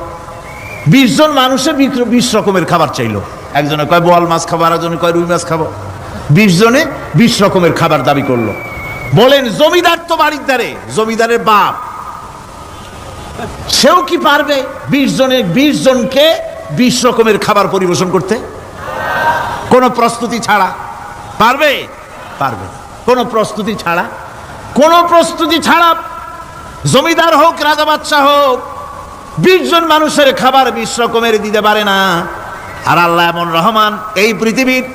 20 জন মানুষে 20 রকমের খাবার চাইলো। একজনে কয় বোয়াল মাছ খাবো, আর একজনে কয় রুই মাছ খাবো। 20 জনে 20 রকমের খাবার দাবি করলো। বলেন জমিদার তো বাড়ির দ্বারে, জমিদারের বাপ, সেও কি পারবে 20 জনকে 20 রকমের খাবার পরিবেশন করতে? কোনো প্রস্তুতি ছাড়া পারবে? পারবে না। কোনো প্রস্তুতি ছাড়া, কোনো প্রস্তুতি ছাড়া জমিদার হোক, রাজা বাদশাহ হোক, 20 জন মানুষের খাবার 20 রকমের দিতে পারে না। আর আল্লাহ এমন রহমান, এই পৃথিবীর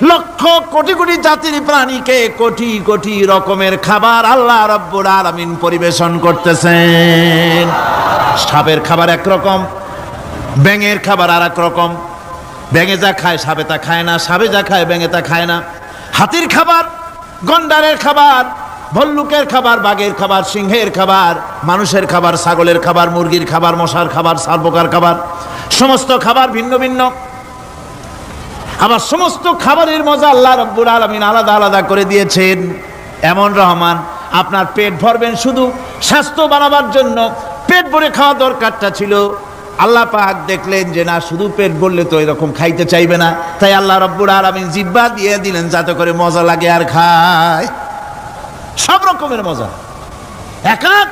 লক্ষ কোটি কোটি জাতির প্রাণীকে কোটি কোটি রকমের খাবার আল্লাহ রাব্বুল আলামিন পরিবেশন করতেছেন। সাপের খাবার একরকম, ব্যাঙের খাবার আর এক রকম। ব্যাঙে যা খায় সাপে তা খায় না, সাপে যা খায় ব্যাঙে তা খায় না। হাতির খাবার, গন্ডারের খাবার, ভল্লুকের খাবার, বাঘের খাবার, সিংহের খাবার, মানুষের খাবার, ছাগলের খাবার, মুরগির খাবার, মশার খাবার, সারপোকার খাবার, সমস্ত খাবার ভিন্ন ভিন্ন। আবার সমস্ত খাবারের মজা আল্লাহ রাব্বুল আলামিন আলাদা আলাদা করে দিয়েছেন। এমন রহমান, আপনার পেট ভরবেন শুধু স্বাস্থ্য বানাবার জন্য, পেট ভরে খাওয়া দরকারটা ছিল। আল্লাহ পাক দেখলেন যে না, শুধু পেট ভরলে তো এরকম খাইতে চাইবে না, তাই আল্লাহ রাব্বুল আলামিন জিহ্বা দিয়ে দিলেন যাতে করে মজা লাগে আর খায়। সব রকমের মজা, এক এক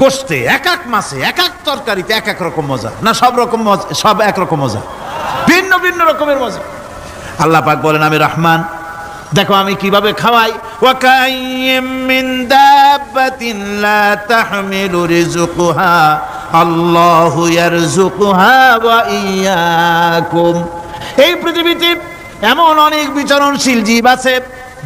গোশতে, এক এক মাছে, এক এক তরকারিতে এক এক রকম মজা। না সব রকম মজা, সব একরকম মজা, ভিন্ন ভিন্ন রকমের মজা। আল্লাহ পাক বলেন আমি রহমান, দেখো আমি কিভাবে খাওয়াই। ওয়াকাইয়িম মিন দাব্বাতিন লা তাহমিলু রিজকুহা আল্লাহু ইয়ারযুকুহা ওয়া ইয়্যাকুম। এই পৃথিবীতে এমন অনেক বিচরণশীল জীব আছে,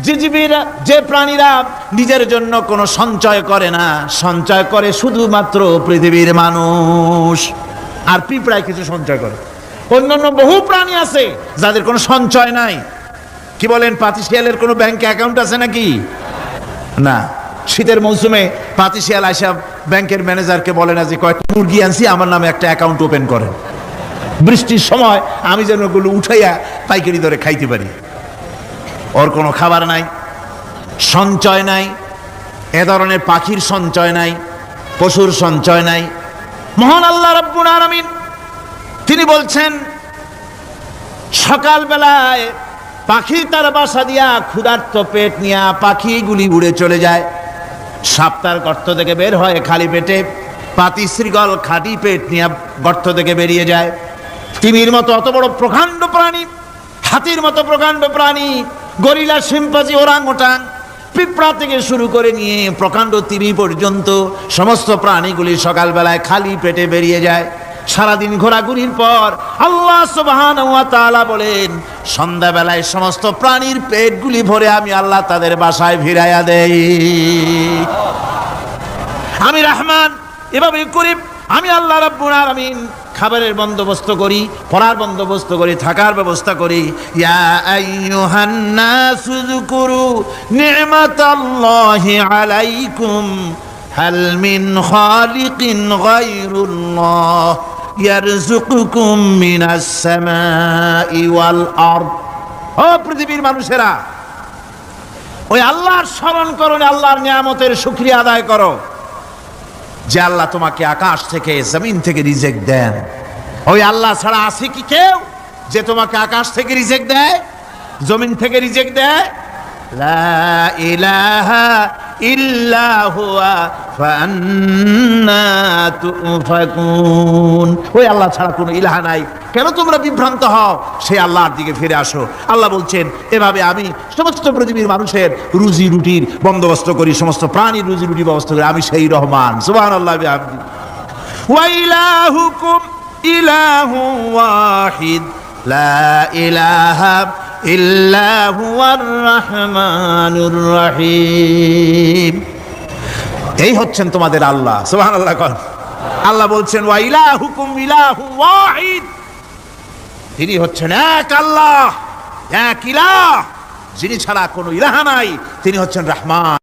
যে জীবেরা, যে প্রাণীরা নিজের জন্য কোনো সঞ্চয় করে না, সঞ্চয় করে শুধুমাত্র পৃথিবীর মানুষ। আর পিঁপড়ায় কিছু সঞ্চয় করে। অন্যান্য বহু প্রাণী আছে যাদের কোনো সঞ্চয় নাই। কি বলেন, পাতিশিয়ালের কোনো ব্যাংকে অ্যাকাউন্ট আছে নাকি? না। শীতের মৌসুমে পাতিশিয়াল আইসা ব্যাংকের ম্যানেজারকে বলে না যে কয়েকটা মুরগি আনছি, আমার নামে একটা অ্যাকাউন্ট ওপেন করেন, বৃষ্টির সময় আমি যেন ওগুলো উঠাইয়া পাইকারি দরে খাইতে পারি। ওর কোনো খাবার নাই, সঞ্চয় নাই। এ ধরনের পাখির সঞ্চয় নাই, পশুর সঞ্চয় নাই। মহান আল্লাহ রাব্বুল আলামিন তিনি বলছেন, সকালবেলায় পাখি তার বাসা দিয়া ক্ষুধার্ত পেট নিয়া পাখিগুলি উড়ে চলে যায়। সাপ তার গর্ত থেকে বের হয় খালি পেটে, পাতি শৃগল খাঁটি পেট নিয়ে গর্ত থেকে বেরিয়ে যায়। তিমির মতো অত বড় প্রকাণ্ড প্রাণী, হাতির মতো প্রকাণ্ড প্রাণী, গরিলা, শিম্পাঞ্জি, ওরাংওটাং, পিঁপড়া থেকে শুরু করে নিয়ে প্রকাণ্ড তিমি পর্যন্ত সমস্ত প্রাণীগুলি সকালবেলায় খালি পেটে বেরিয়ে যায়। সারাদিন ঘোরাঘুরির পর আল্লাহ সুবহানাহু ওয়া তাআলা বলেন, সন্ধ্যাবেলায় সমস্ত প্রাণীর পেটগুলি ভরে আমি আল্লাহ তাদের বাসায় ফিরাইয়া দেই। আমি রহমান, এভাবে করি। আমি আল্লাহ রাব্বুল আলামিন খাবারের বন্দোবস্ত করি, পড়ার বন্দোবস্ত করি, থাকার ব্যবস্থা করি। ইয়া আইয়ুহান নাসু যকুরু নি'মাতাল্লাহি আলাইকুম হাল মিন খালিকিন গায়রুল্লাহ ইয়ারযুকুকুম মিনাস সামাই ওয়াল আরদ। ও পৃথিবীর মানুষেরা, ওই আল্লাহর স্মরণ করো, আল্লাহর নিয়ামতের শুকরিয়া আদায় করো যে আল্লাহ তোমাকে আকাশ থেকে, জমিন থেকে রিজিক দেন। ওই আল্লাহ ছাড়া আছে কি কেউ যে তোমাকে আকাশ থেকে রিজিক দেয়, জমিন থেকে রিজিক দেয়? লা ইলাহা ইল্লা হুয়া ফান্না তুফাকুন। ওই আল্লাহ ছাড়া কোনো ইলাহা নাই, কেন তোমরা বিভ্রান্ত হও? সেই আল্লাহর দিকে ফিরে আসো। আল্লাহ বলছেন, এভাবে আমি সমস্ত পৃথিবীর মানুষের রুজি রুটির বন্দোবস্ত করি, সমস্ত প্রাণীর রুজি রুটি ব্যবস্থা করি। আমি সেই রহমান। সুবহানাল্লাহ বিহামদি। ওয়া ইলাহুকুম ইলাহু ওয়াহিদ লা ইলাহা ইল্লা হুয়ার রহমানুর রহিম। এই হচ্ছেন তোমাদের আল্লাহ। সুবহানাল্লাহ। আল্লাহ বলছেন, ওয়া ইলাহুকুম ইলাহু ওয়াহিদ, তিনি হচ্ছেন এক আল্লাহ, এক ইলাহ, যিনি ছাড়া কোনো ইলাহা নাই। তিনি হচ্ছেন রহমান।